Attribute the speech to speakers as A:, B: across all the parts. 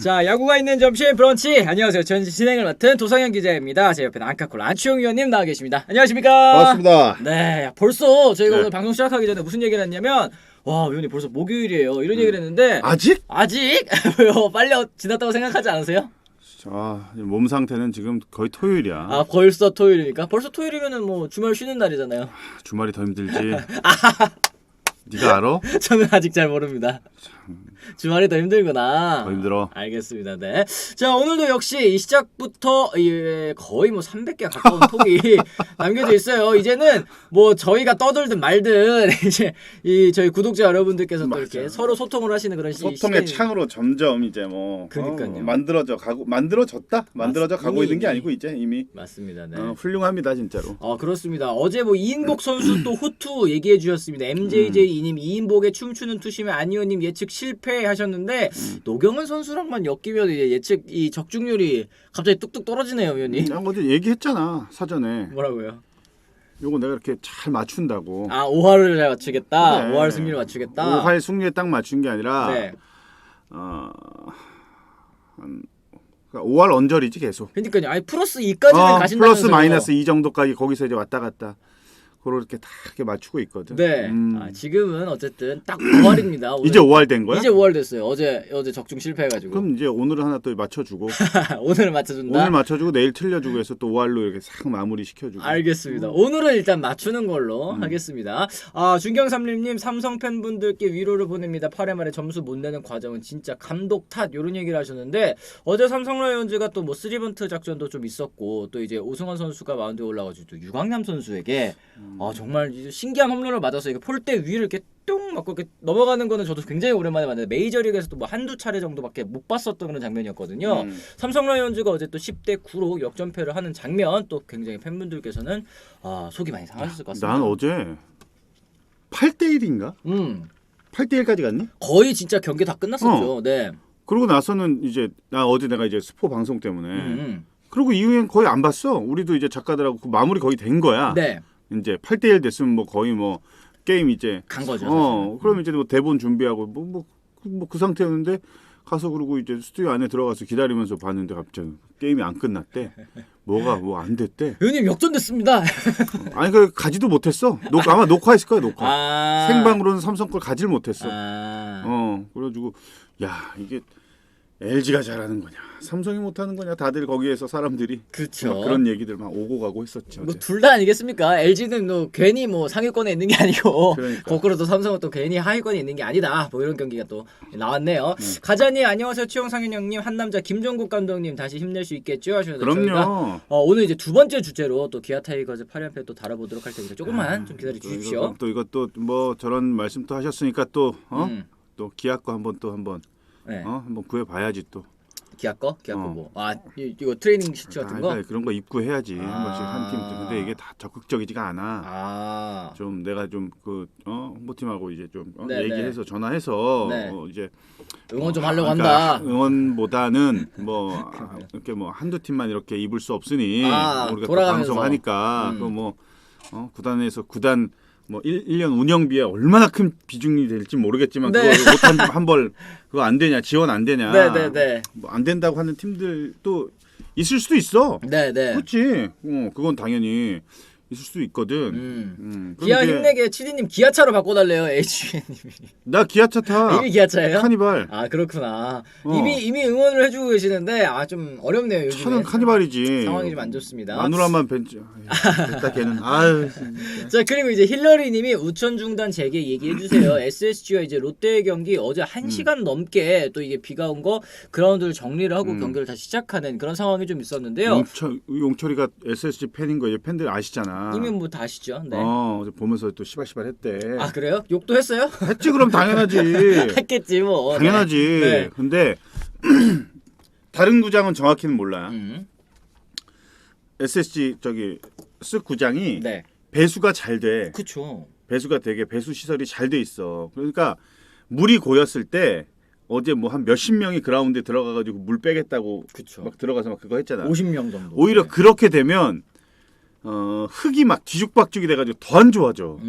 A: 자, 야구가 있는 점심 브런치. 안녕하세요. 전 진행을 맡은 도상현 기자입니다. 제 옆에는 안카콜 안치홍 위원님 나와 계십니다. 안녕하십니까?
B: 반갑습니다.
A: 네, 벌써 저희가
B: 네.
A: 오늘 방송 시작하기 전에 무슨 얘기를 했냐면, 와, 위원님 벌써 목요일이에요. 이런 얘기를 했는데
B: 아직?
A: 왜요? 빨리 지났다고 생각하지 않으세요?
B: 몸 상태는 지금 거의 토요일이야.
A: 아, 벌써 토요일이니까? 벌써 토요일이면은 뭐 주말 쉬는 날이잖아요.
B: 주말이 더 힘들지. 네가 알아?
A: 저는 아직 잘 모릅니다. 주말이 더 힘들구나.
B: 더 힘들어.
A: 알겠습니다. 네. 자, 오늘도 역시 이 시작부터 거의 뭐 300개 가까운 톡이 남겨져 있어요. 이제는 뭐 저희가 떠들든 말든 이제 저희 구독자 여러분들께서 또 이렇게 서로 소통을 하시는 그런
B: 소통의
A: 시간이...
B: 창으로 점점 이제 뭐
A: 그러니까요.
B: 만들어져 가고 있는 게 아니고 이제 이미
A: 맞습니다. 네.
B: 훌륭합니다 진짜로.
A: 그렇습니다. 어제 뭐 이인복 선수 또 호투 얘기해 주셨습니다. MJJ2님 이인복의 춤추는 투심의 안희원님 예측 실패하셨는데 노경은 선수랑만 엮이면 이제 예측 이 적중률이 갑자기 뚝뚝 떨어지네요, 위원님.
B: 어제 얘기했잖아 사전에.
A: 뭐라고요?
B: 요거 내가 이렇게 잘 맞춘다고.
A: 5할을 잘 맞추겠다.
B: 그래.
A: 5할 승리를 맞추겠다.
B: 5할 승리에 딱 맞춘 게 아니라
A: 네.
B: 그러니까 5할 언저리지 계속.
A: 그러니까요. 아니 플러스 2까지는 가신다면서요.
B: 플러스 마이너스 2 정도까지 거기서 이제 왔다 갔다 그렇게 다 이렇게 맞추고 있거든.
A: 네. 지금은 어쨌든 딱 5할입니다.
B: 이제 5할 된 거야?
A: 이제 5할 됐어요. 어제 적중 실패해가지고.
B: 그럼 이제 오늘은 하나 또 맞춰주고
A: 오늘 맞춰준다.
B: 오늘 맞춰주고 내일 틀려주고 해서 또 5할로 이렇게 싹 마무리 시켜주고.
A: 알겠습니다. 오늘은 일단 맞추는 걸로 하겠습니다. 준경삼림님 삼성 팬분들께 위로를 보냅니다. 8회 말에 점수 못 내는 과정은 진짜 감독 탓 이런 얘기를 하셨는데 어제 삼성 라이온즈가 또 뭐 3번트 작전도 좀 있었고 또 이제 오승환 선수가 마운드에 올라가지고 또 유광남 선수에게 정말 신기한 홈런을 맞아서 이게 폴대 위를 이렇게 뚱 맞고 이렇게 넘어가는 거는 저도 굉장히 오랜만에 봤는데 메이저리그에서도 뭐 한두 차례 정도밖에 못 봤었던 그런 장면이었거든요. 삼성 라이온즈가 어제 또 10대 9로 역전패를 하는 장면 또 굉장히 팬분들께서는 속이 많이 상하셨을 것 같습니다.
B: 난 어제 8대 1인가? 8대 1까지 갔니?
A: 거의 진짜 경기 다 끝났었죠. 네.
B: 그러고 나서는 이제 어제 내가 이제 스포 방송 때문에 그리고 이후엔 거의 안 봤어. 우리도 이제 작가들하고 그 마무리 거의 된 거야.
A: 네.
B: 이제 8대 1 됐으면 뭐 거의 뭐 게임 이제
A: 간 거죠.
B: 그럼 이제 뭐 대본 준비하고 그 상태였는데 가서 그러고 이제 스튜디오 안에 들어가서 기다리면서 봤는데 갑자기 게임이 안 끝났대. 뭐가 뭐 안 됐대.
A: 의원님 역전됐습니다.
B: 아니 그 가지도 못했어. 아마 녹화했을 거야 녹화. 생방으로는 삼성 걸 가지를 못했어. 그래가지고 야 이게 LG가 잘하는 거냐, 삼성이 못하는 거냐, 다들 거기에서 사람들이
A: 그렇죠.
B: 그런 얘기들 막 오고 가고 했었죠.
A: 뭐 둘 다 아니겠습니까? LG는 뭐 괜히 뭐 상위권에 있는 게 아니고
B: 그러니까.
A: 거꾸로 또 삼성은 또 괜히 하위권에 있는 게 아니다. 뭐 이런 경기가 또 나왔네요. 가자님 안녕하세요. 치용상현 형님, 한남자 김종국 감독님 다시 힘낼 수 있겠죠? 하시면서
B: 그럼요.
A: 저희가 오늘 이제 두 번째 주제로 또 기아 타이거즈 8연패 또 다뤄보도록 할 테니까 조금만 좀 기다려 주십시오.
B: 또 이것도 뭐 저런 말씀 또 하셨으니까 또 기아 거 한번
A: 네.
B: 한번 구해 봐야지 또.
A: 기아 거 뭐. 이거 트레이닝 시트 같은 거?
B: 그런 거 입구해야지 한 번씩 한 팀. 근데 이게 다 적극적이지가 않아. 좀 내가 좀 홍보팀하고 이제 좀 얘기해서 전화해서 이제
A: 응원 좀 하려고
B: 그러니까
A: 한다.
B: 응원보다는 뭐 이렇게 뭐 한두 팀만 이렇게 입을 수 없으니 우리가 또
A: 돌아가면서.
B: 방송하니까 그 뭐 구단에서 구단 뭐 1년 운영비에 얼마나 큰 비중이 될지 모르겠지만
A: 네.
B: 그거 못한 한벌 그거 안 되냐, 지원 안 되냐,
A: 네.
B: 뭐 안 된다고 하는 팀들도 있을 수도 있어.
A: 네.
B: 그렇지. 그건 당연히 있을 수도 있거든.
A: 기아 힘내게 치디님 기아차로 바꿔달래요. HUN님이.
B: 나 기아차 타.
A: 이미 기아차예요?
B: 카니발.
A: 그렇구나. 이미 응원을 해주고 계시는데 좀 어렵네요. 요즘에.
B: 차는 카니발이지.
A: 상황이 좀 안 좋습니다.
B: 마누라만 벤츠. 됐다 걔는. 아유.
A: 자 그리고 이제 힐러리님이 우천 중단 재개 얘기해 주세요. SSG와 이제 롯데의 경기 어제 1시간 넘게 또 이게 비가 온 거 그라운드를 정리를 하고 경기를 다시 시작하는 그런 상황이 좀 있었는데요.
B: 용철이가 SSG 팬인 거 팬들 아시잖아.
A: 이미 뭐 다 아시죠? 네.
B: 어제 보면서 또 시발시발 했대.
A: 그래요? 욕도 했어요?
B: 했지 그럼 당연하지.
A: 했겠지 뭐.
B: 당연하지.
A: 네.
B: 근데 다른 구장은 정확히는 몰라. SSG 쓱 구장이
A: 네.
B: 배수가 잘 돼.
A: 그렇죠.
B: 배수가 되게 배수 시설이 잘 돼 있어. 그러니까 물이 고였을 때 어제 뭐 한 몇십 명이 그라운드에 들어가가지고 물 빼겠다고
A: 그쵸.
B: 막 들어가서 막 그거 했잖아.
A: 50명 정도.
B: 오히려
A: 네.
B: 그렇게 되면 흙이 막 뒤죽박죽이 돼가지고 더 안 좋아져.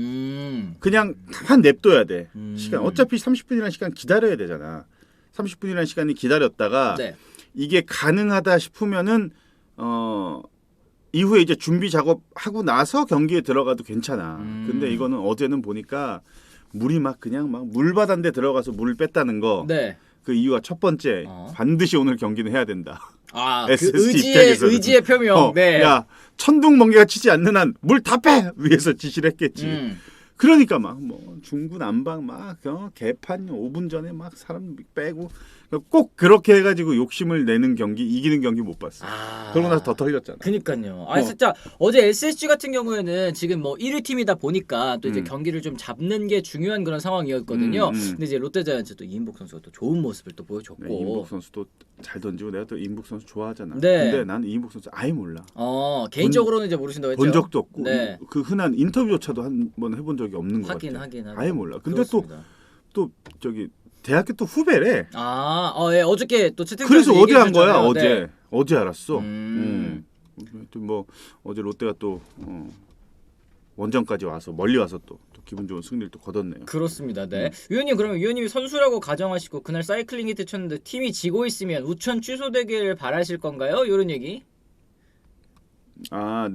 B: 그냥 한 냅둬야 돼. 시간 어차피 30분이라는 시간 기다려야 되잖아. 30분이라는 시간이 기다렸다가
A: 네.
B: 이게 가능하다 싶으면은 이후에 이제 준비 작업하고 나서 경기에 들어가도 괜찮아. 근데 이거는 어제는 보니까 물이 막 그냥 막 물바다인데 들어가서 물을 뺐다는 거.
A: 네.
B: 그 이유가 첫 번째 반드시 오늘 경기는 해야 된다.
A: 그
B: SSG 입장에서는.
A: 의지의 표명. 네.
B: 야 천둥 번개가 치지 않는 한 물 다 빼! 위에서 지시를 했겠지. 그러니까 막 뭐 중구 난방 막 개판 5분 전에 막 사람 빼고 꼭 그렇게 해가지고 욕심을 내는 경기 이기는 경기 못 봤어. 그러고 나서 더 털렸잖아.
A: 그니까요. 진짜 어제 SSG 같은 경우에는 지금 뭐 1위 팀이다 보니까 또 이제 경기를 좀 잡는 게 중요한 그런 상황이었거든요. 근데 이제 롯데자이언츠 또 이인복 선수가 또 좋은 모습을 또 보여줬고.
B: 네, 이인복 선수도 잘 던지고 내가 또 이인복 선수 좋아하잖아.
A: 네.
B: 근데 난 이인복 선수 아예 몰라.
A: 개인적으로는 이제 모르신다고 했죠.
B: 본 적도 없고
A: 네.
B: 그 흔한 인터뷰조차도 한 번 해본 적이 없는 것 같아.
A: 하긴.
B: 아예 몰라. 근데
A: 그렇습니다.
B: 또 저기 대학교 또 후배래.
A: 예, 어저께 또 채팅창에서
B: 그래서 어제 한 거야.
A: 얘기해주셨잖아요. 네.
B: 어제 알았어. 뭐 어제 롯데가 또 원정까지 와서 멀리 와서 또 기분 좋은 승리를 또 거뒀네요.
A: 그렇습니다. 네. 위원님 그러면 위원님이 선수라고 가정하시고 그날 사이클링 히트 쳤는데 팀이 지고 있으면 우천 취소되길 바라실 건가요? 이런 얘기.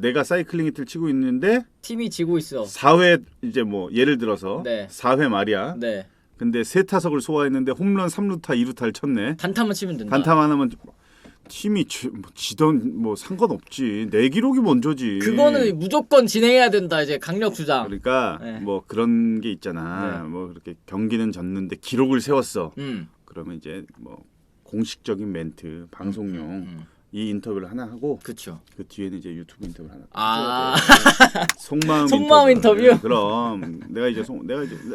B: 내가 사이클링 히트를 치고 있는데
A: 팀이 지고 있어.
B: 4회 이제 뭐 예를 들어서
A: 네.
B: 4회 말이야.
A: 네.
B: 근데 세 타석을 소화했는데 홈런 3루타 2루타를 쳤네.
A: 단타만 치면 된다.
B: 단타만 하면 팀이 지던 뭐 상관없지. 내 기록이 먼저지.
A: 그거는 무조건 진행해야 된다. 이제 강력 주장.
B: 그러니까
A: 네.
B: 뭐 그런 게 있잖아.
A: 네.
B: 뭐 그렇게 경기는 졌는데 기록을 세웠어.
A: 음.
B: 그러면 이제 뭐 공식적인 멘트, 방송용 이 인터뷰를 하나 하고
A: 그렇죠.
B: 그 뒤에는 이제 유튜브 인터뷰를 하나.
A: 속마음 인터뷰.
B: 그럼 내가 이제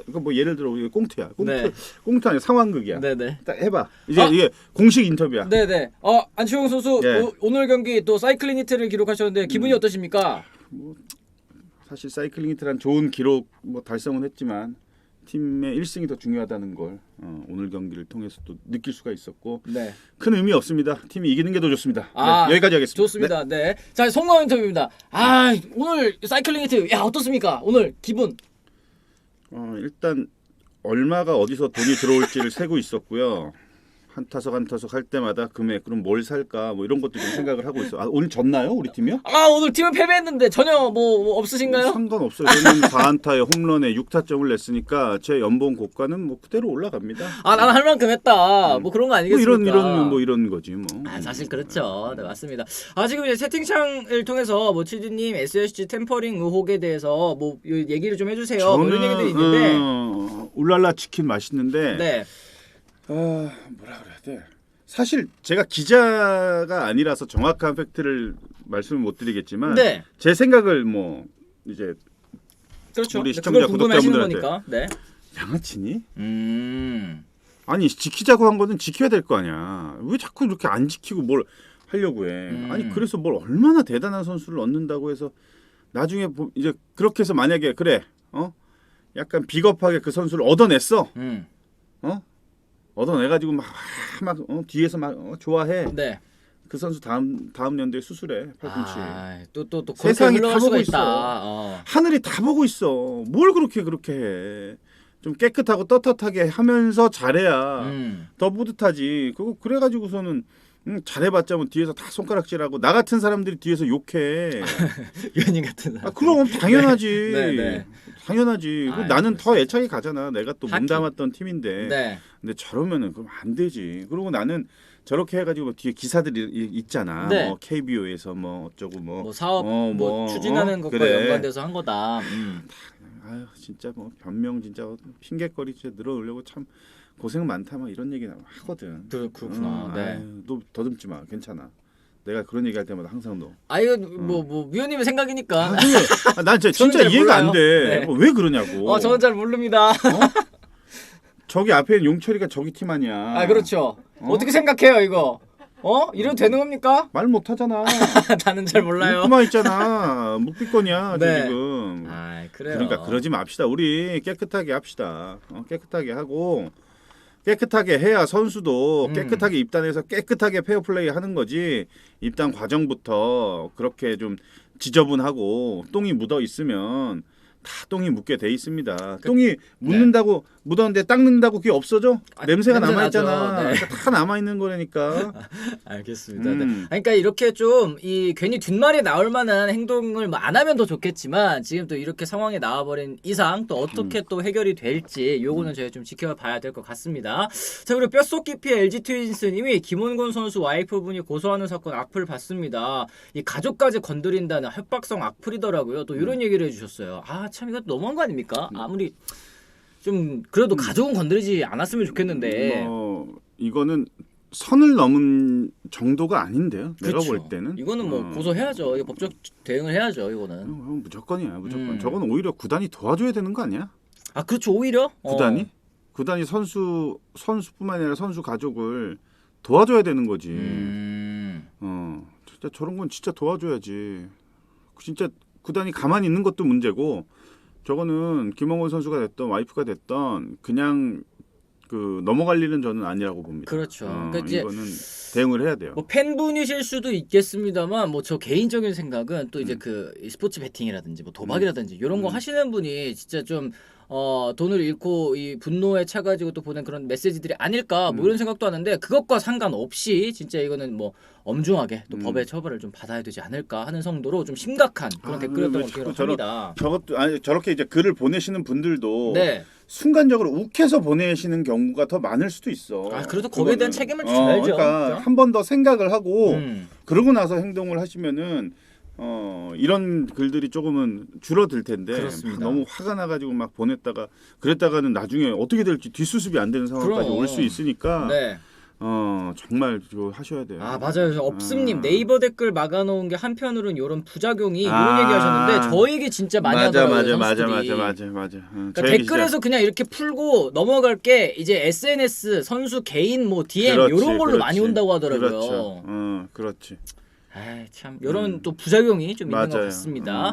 B: 뭐 예를 들어 우리 꽁트야.
A: 네.
B: 꽁트 아니야 상황극이야.
A: 네네.
B: 딱 해봐. 이제 이게 공식 인터뷰야.
A: 네네. 안치홍 선수
B: 예.
A: 오늘 경기 또 사이클링 히트를 기록하셨는데 기분이 어떠십니까?
B: 사실 사이클링 히트란 좋은 기록 뭐 달성은 했지만 팀의 1승이 더 중요하다는 걸 오늘 경기를 통해서 또 느낄 수가 있었고
A: 네.
B: 큰 의미 없습니다. 팀이 이기는 게 더 좋습니다. 네, 여기까지 하겠습니다.
A: 좋습니다. 네. 자, 속마음 인터뷰입니다. 오늘 사이클링 히트 어떻습니까? 오늘 기분.
B: 일단 얼마가 어디서 돈이 들어올지를 세고 있었고요. 한 타석 한 타석 할 때마다 금액 그럼 뭘 살까 뭐 이런 것도 좀 생각을 하고 있어. 오늘 졌나요 우리 팀이요?
A: 오늘 팀은 패배했는데 전혀 뭐 없으신가요?
B: 상관없어요. 저는 4안타에 홈런에 6타점을 냈으니까 제 연봉 고가는 뭐 그대로 올라갑니다.
A: 나는 할 만큼 했다. 뭐 그런 거 아니겠습니까?
B: 뭐 이런 거지 뭐.
A: 사실 그렇죠. 네, 맞습니다. 지금 이제 채팅창을 통해서 뭐 치즈님 SSG 템퍼링 의혹에 대해서 뭐 얘기를 좀 해주세요.
B: 저는
A: 뭐 이런 얘기들이 있는데.
B: 울랄라 치킨 맛있는데.
A: 네.
B: 뭐라 그래야 돼. 사실 제가 기자가 아니라서 정확한 팩트를 말씀을 못 드리겠지만
A: 네.
B: 제 생각을 뭐 이제
A: 그렇죠.
B: 우리 시청자 구독자분들한테
A: 네.
B: 양아치니?
A: 아니
B: 지키자고 한 거는 지켜야 될 거 아니야. 왜 자꾸 이렇게 안 지키고 뭘 하려고 해? 아니 그래서 뭘 얼마나 대단한 선수를 얻는다고 해서 나중에 이제 그렇게 해서 만약에 그래 약간 비겁하게 그 선수를 얻어냈어. 얻어내가지고 막 뒤에서 막 좋아해.
A: 네.
B: 그 선수 다음 연도에 수술해 팔꿈치.
A: 또
B: 세상이 다 보고
A: 있다.
B: 하늘이 다 보고 있어. 뭘 그렇게 해? 좀 깨끗하고 떳떳하게 하면서 잘해야 더 뿌듯하지. 그래가지고서는 잘해봤자 뭐 뒤에서 다 손가락질하고 나 같은 사람들이 뒤에서 욕해.
A: 위원님 같은 사람.
B: 그럼 당연하지.
A: 네.
B: 당연하지. 나는 더 애착이 가잖아. 내가 또 몸담았던 팀인데.
A: 네.
B: 근데 저러면은 그럼 안 되지. 그리고 나는 저렇게 해가지고 뒤에 기사들이 있잖아.
A: 네.
B: 뭐 KBO에서 뭐 어쩌고 뭐
A: 사업 추진하는 것과
B: 그래.
A: 연관돼서 한 거다.
B: 아유 진짜 뭐 변명 진짜 핑계거리 진짜 늘어놓으려고 참 고생 많다 막 이런 얘기 하거든.
A: 그렇구나. 네.
B: 너 더듬지 마. 괜찮아. 내가 그런 얘기할 때마다 항상 너.
A: 이거 뭐 위원님의 생각이니까.
B: 난 진짜 이해가 안 돼.
A: 네.
B: 왜 그러냐고.
A: 저는 잘 모릅니다.
B: 저기 앞에 있는 용철이가 저기 팀 아니야.
A: 그렇죠. 어떻게 생각해요 이거? 이래도 되는 겁니까?
B: 말 못하잖아.
A: 나는 잘 몰라요.
B: 묵고만 있잖아. 묵비권이야
A: 네.
B: 지금.
A: 그래요.
B: 그러니까 그러지 맙시다. 우리 깨끗하게 합시다. 깨끗하게 하고 깨끗하게 해야 선수도 깨끗하게 입단해서 깨끗하게 페어플레이 하는 거지. 입단 과정부터 그렇게 좀 지저분하고 똥이 묻어 있으면 다 똥이 묻게 돼 있습니다. 똥이 묻는다고 묻었는데 닦는다고 그게 없어져? 냄새가 남아 있잖아.
A: 네.
B: 그러니까 다 남아 있는 거라니까.
A: 알겠습니다. 네. 그러니까 이렇게 좀 이 괜히 뒷말에 나올 만한 행동을 뭐 안 하면 더 좋겠지만 지금 또 이렇게 상황에 나와버린 이상 또 어떻게 또 해결이 될지 요거는 저희가 좀 지켜봐야 될 것 같습니다. 자, 그리고 뼛속 깊이 LG 트윈스님이 김원곤 선수 와이프분이 고소하는 사건 악플 봤습니다. 이 가족까지 건드린다는 협박성 악플이더라고요. 또 이런 얘기를 해주셨어요. 아, 참 이거 너무한 거 아닙니까? 아무리 좀 그래도 가족은 건드리지 않았으면 좋겠는데.
B: 이거는 선을 넘은 정도가 아닌데요. 내가
A: 그쵸.
B: 볼 때는.
A: 이거는 뭐 고소해야죠. 이거 법적 대응을 해야죠. 이거는.
B: 무조건이야, 무조건. 저건 오히려 구단이 도와줘야 되는 거 아니야?
A: 아, 그렇죠. 오히려
B: 구단이? 구단이 선수뿐만 아니라 선수 가족을 도와줘야 되는 거지. 진짜 저런 건 진짜 도와줘야지. 진짜 구단이 가만히 있는 것도 문제고, 저거는 김원곤 선수가 됐던 와이프가 됐던 그냥 그 넘어갈 일은 저는 아니라고 봅니다.
A: 그렇죠. 그러니까 이제
B: 이거는 대응을 해야 돼요.
A: 뭐 팬분이실 수도 있겠습니다만 뭐 저 개인적인 생각은 또 이제 그 스포츠 베팅이라든지 뭐 도박이라든지 이런 거 하시는 분이 진짜 좀 돈을 잃고 이 분노에 차가지고 또 보낸 그런 메시지들이 아닐까 뭐 이런 생각도 하는데 그것과 상관없이 진짜 이거는 뭐 엄중하게 또 법의 처벌을 좀 받아야 되지 않을까 하는 정도로 좀 심각한 그런 댓글이었던 것 같습니다.
B: 저것도 아니 저렇게 이제 글을 보내시는 분들도
A: 네.
B: 순간적으로 욱해서 보내시는 경우가 더 많을 수도 있어.
A: 아, 그래도 거기에 대한 책임을 져야죠.
B: 그러니까 한 번 더 생각을 하고 그러고 나서 행동을 하시면은 이런 글들이 조금은 줄어들 텐데
A: 그렇습니다.
B: 너무 화가 나가지고 막 보냈다가 그랬다가는 나중에 어떻게 될지 뒷수습이 안 되는 상황까지 올 수 있으니까
A: 네.
B: 정말 이거 하셔야 돼요.
A: 아, 맞아요. 업스님 네이버 댓글 막아놓은 게 한편으로는 이런 부작용이 이런 얘기하셨는데 저 얘기 진짜 많이 하더라고요.
B: 맞아.
A: 그러니까 댓글에서 그냥 이렇게 풀고 넘어갈 게 이제 SNS 선수 개인 뭐 DM 이런 걸로 많이 온다고 하더라고요.
B: 그렇죠. 그렇지.
A: 아, 참 이런 또 부작용이 좀 있는 것 같습니다.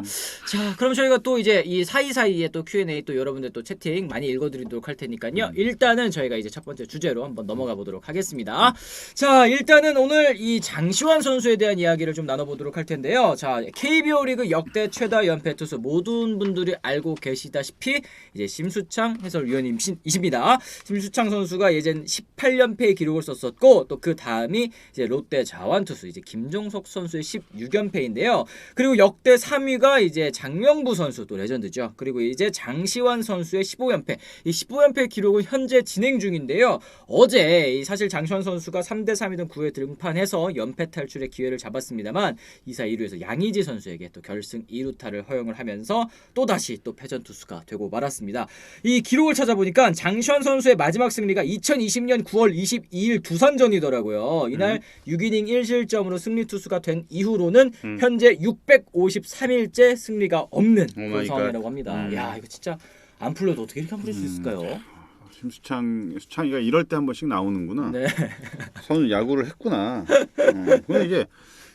A: 자, 그럼 저희가 또 이제 이 사이사이에 또 Q&A 또 여러분들 또 채팅 많이 읽어드리도록 할 테니까요. 일단은 저희가 이제 첫 번째 주제로 한번 넘어가 보도록 하겠습니다. 자, 일단은 오늘 이 장시환 선수에 대한 이야기를 좀 나눠보도록 할 텐데요. 자, KBO 리그 역대 최다 연패 투수 모든 분들이 알고 계시다시피 이제 심수창 해설위원님이십니다. 심수창 선수가 예전 18연패의 기록을 썼었고 또 그 다음이 이제 롯데 자완 투수 이제 김종석 선수의 16연패인데요. 그리고 역대 3위가 이제 장명부 선수 또 레전드죠. 그리고 이제 장시환 선수의 15연패. 이 15연패 기록은 현재 진행 중인데요. 어제 사실 장시환 선수가 3대3이던 9회 등판해서 연패 탈출의 기회를 잡았습니다만 2사 2루에서 양의지 선수에게 또 결승 2루타를 허용을 하면서 또다시 또 패전 투수가 되고 말았습니다. 이 기록을 찾아보니까 장시환 선수의 마지막 승리가 2020년 9월 22일 두산전이더라고요. 이날 6이닝 1실점으로 승리 투수가 된 이후로는 현재 653일째 승리가 없는 그런 상황이라고 합니다. 야, 이거 진짜 안 풀려도 어떻게 이렇게 안 풀릴 수 있을까요?
B: 수창이가 이럴 때 한 번씩 나오는구나.
A: 네.
B: 선수 야구를 했구나. 근데 이게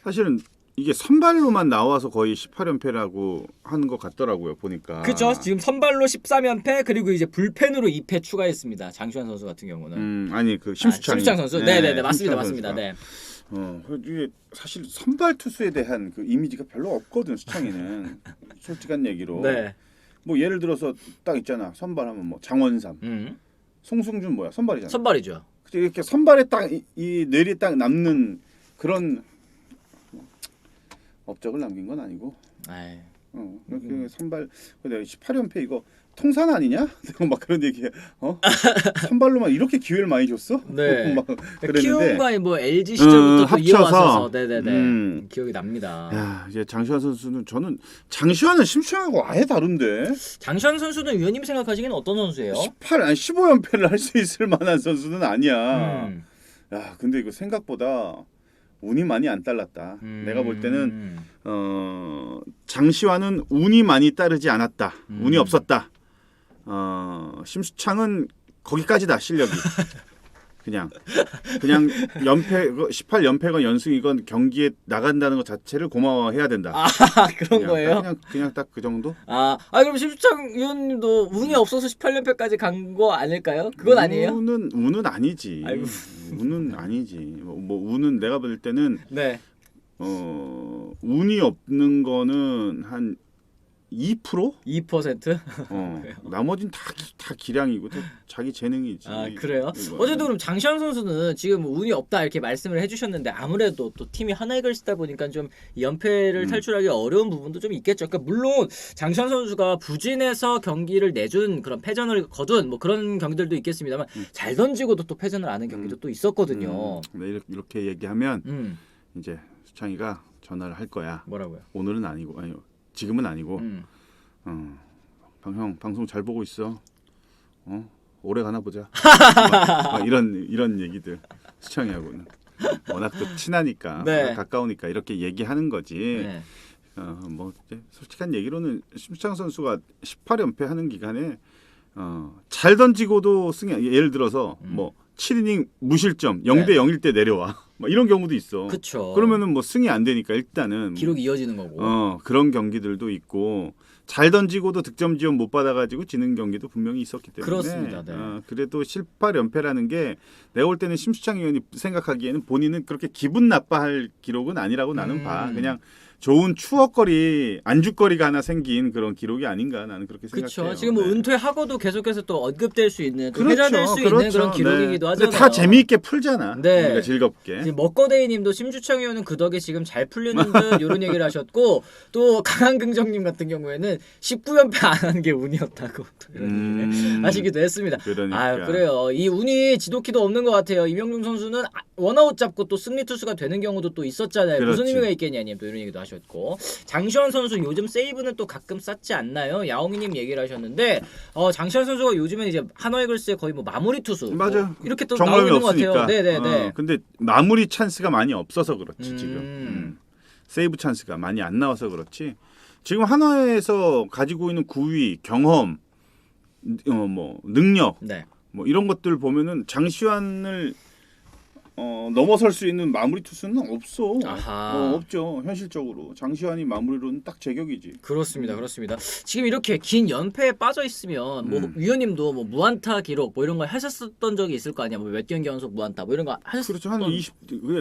B: 사실은 이게 선발로만 나와서 거의 18연패라고 하는 것 같더라고요. 보니까.
A: 그렇죠. 지금 선발로 13연패 그리고 이제 불펜으로 2패 추가했습니다. 장시환 선수 같은 경우는.
B: 아니 그 심수창
A: 선수. 네네네 맞습니다. 네.
B: 이게 사실 선발 투수에 대한 그 이미지가 별로 없거든 수창이는. 솔직한 얘기로.
A: 네.
B: 뭐 예를 들어서 딱 있잖아. 선발하면 뭐 장원삼, 송승준 뭐야 선발이잖아.
A: 선발이죠.
B: 이렇게 선발에 딱 이 뇌리 딱 남는 그런 업적을 남긴 건 아니고. 이렇게 선발 근데 18연패 이거 통산 아니냐? 막 그런 얘기야. 선발로만 이렇게 기회를 많이 줬어?
A: 네.
B: 막 그랬는데.
A: 키움과 뭐 LG 시절부터
B: 합쳐서
A: 이어와서 네네네 기억이 납니다.
B: 야, 이제 장시환 선수는 저는 장시환은 심수창하고 아예 다른데.
A: 장시환 선수는 위원님 생각하시기에는 어떤 선수예요?
B: 15연패를 할 수 있을 만한 선수는 아니야. 야, 근데 이거 생각보다 운이 많이 안 따랐다. 내가 볼 때는 장시환은 운이 많이 따르지 않았다. 운이 없었다. 심수창은 거기까지다 실력이. 그냥 연패 18연패건 연승이건 경기에 나간다는 것 자체를 고마워해야 된다.
A: 아, 그런 거예요?
B: 그냥 딱 그 정도?
A: 그럼 심수창 위원님도 운이 없어서 18연패까지 간 거 아닐까요? 그건 아니에요?
B: 운은 아니지.
A: 아이고.
B: 운은 아니지. 뭐 운은 내가 볼 때는
A: 네.
B: 운이 없는 거는 한 2%?
A: 2%?
B: 나머지는 다 기량이고 다 자기 재능이지.
A: 아 그래요?
B: 이거는.
A: 어쨌든 그럼 장시환 선수는 지금 운이 없다 이렇게 말씀을 해주셨는데 아무래도 또 팀이 하나이글스다 보니까 좀 연패를 탈출하기 어려운 부분도 좀 있겠죠. 그러니까 물론 장시환 선수가 부진해서 경기를 내준 그런 패전을 거둔 뭐 그런 경기들도 있겠습니다만 잘 던지고도 또 패전을 하는 경기도 또 있었거든요.
B: 네, 이렇게 얘기하면 이제 수창이가 전화를 할 거야.
A: 뭐라고요?
B: 오늘은 아니고 지금은 아니고 형 방송 잘 보고 있어. 오래 가나 보자. 막 이런 얘기들 수창이하고는 워낙 또 친하니까
A: 네.
B: 가까우니까 이렇게 얘기하는 거지.
A: 네.
B: 뭐 이제 솔직한 얘기로는 심창 선수가 18연패 하는 기간에 잘 던지고도 승이 예를 들어서 뭐 7이닝 무실점 0대 0일 때 내려와. 뭐 이런 경우도 있어.
A: 그쵸.
B: 그러면은 뭐 승이 안 되니까 일단은
A: 기록이 이어지는 거고.
B: 그런 경기들도 있고 잘 던지고도 득점 지원 못 받아가지고 지는 경기도 분명히 있었기 때문에
A: 그렇습니다. 네.
B: 그래도 18연패라는 게 내가 볼 때는 심수창 의원이 생각하기에는 본인은 그렇게 기분 나빠할 기록은 아니라고 나는 봐. 그냥 좋은 추억거리, 안주거리가 하나 생긴 그런 기록이 아닌가 나는 그렇게 생각해요.
A: 그렇죠. 지금 뭐
B: 네.
A: 은퇴하고도 계속해서 또 언급될 수 있는, 또
B: 그렇죠,
A: 회자될 수 있는 그런 기록이기도
B: 네.
A: 하잖아요.
B: 근데 다 재미있게 풀잖아.
A: 네.
B: 우리가 즐겁게.
A: 지금 먹거데이님도 심주창 의원은 그 덕에 지금 잘 풀리는 듯 이런 얘기를 하셨고 또 강한긍정님 같은 경우에는 19연패 안 하는 게 운이었다고 또 이런 얘기를 하시기도 했습니다.
B: 그러니까.
A: 아 그래요. 이 운이 지독히도 없는 것 같아요. 이명준 선수는 원아웃 잡고 또 승리 투수가 되는 경우도 또 있었잖아요. 무슨
B: 그렇지.
A: 의미가 있겠냐님 또 이런 얘기도 하셨고 장시환 선수 요즘 세이브는 또 가끔 쌌지 않나요? 야옹이님 얘기를 하셨는데 장시환 선수가 요즘은 이제 한화이글스의 거의 뭐 마무리 투수
B: 맞아.
A: 뭐 이렇게 또
B: 정말
A: 나오고 있는 것
B: 없으니까.
A: 같아요. 네네네.
B: 근데 마무리 찬스가 많이 없어서 그렇지 지금. 세이브 찬스가 많이 안 나와서 그렇지. 지금 한화에서 가지고 있는 구위, 경험, 뭐 능력,
A: 네.
B: 뭐 이런 것들 보면은 장시환을 넘어설 수 있는 마무리 투수는 없어.
A: 아하.
B: 없죠. 현실적으로 장시환이 마무리로는 딱 제격이지.
A: 그렇습니다. 그렇습니다. 지금 이렇게 긴 연패에 빠져 있으면 뭐 위원님도 뭐 무안타 기록 뭐 이런 걸 하셨었던 적이 있을 거 아니야. 뭐 몇 경기 연속 무안타 뭐 이런 거 하셨었던
B: 그렇죠. 한 20.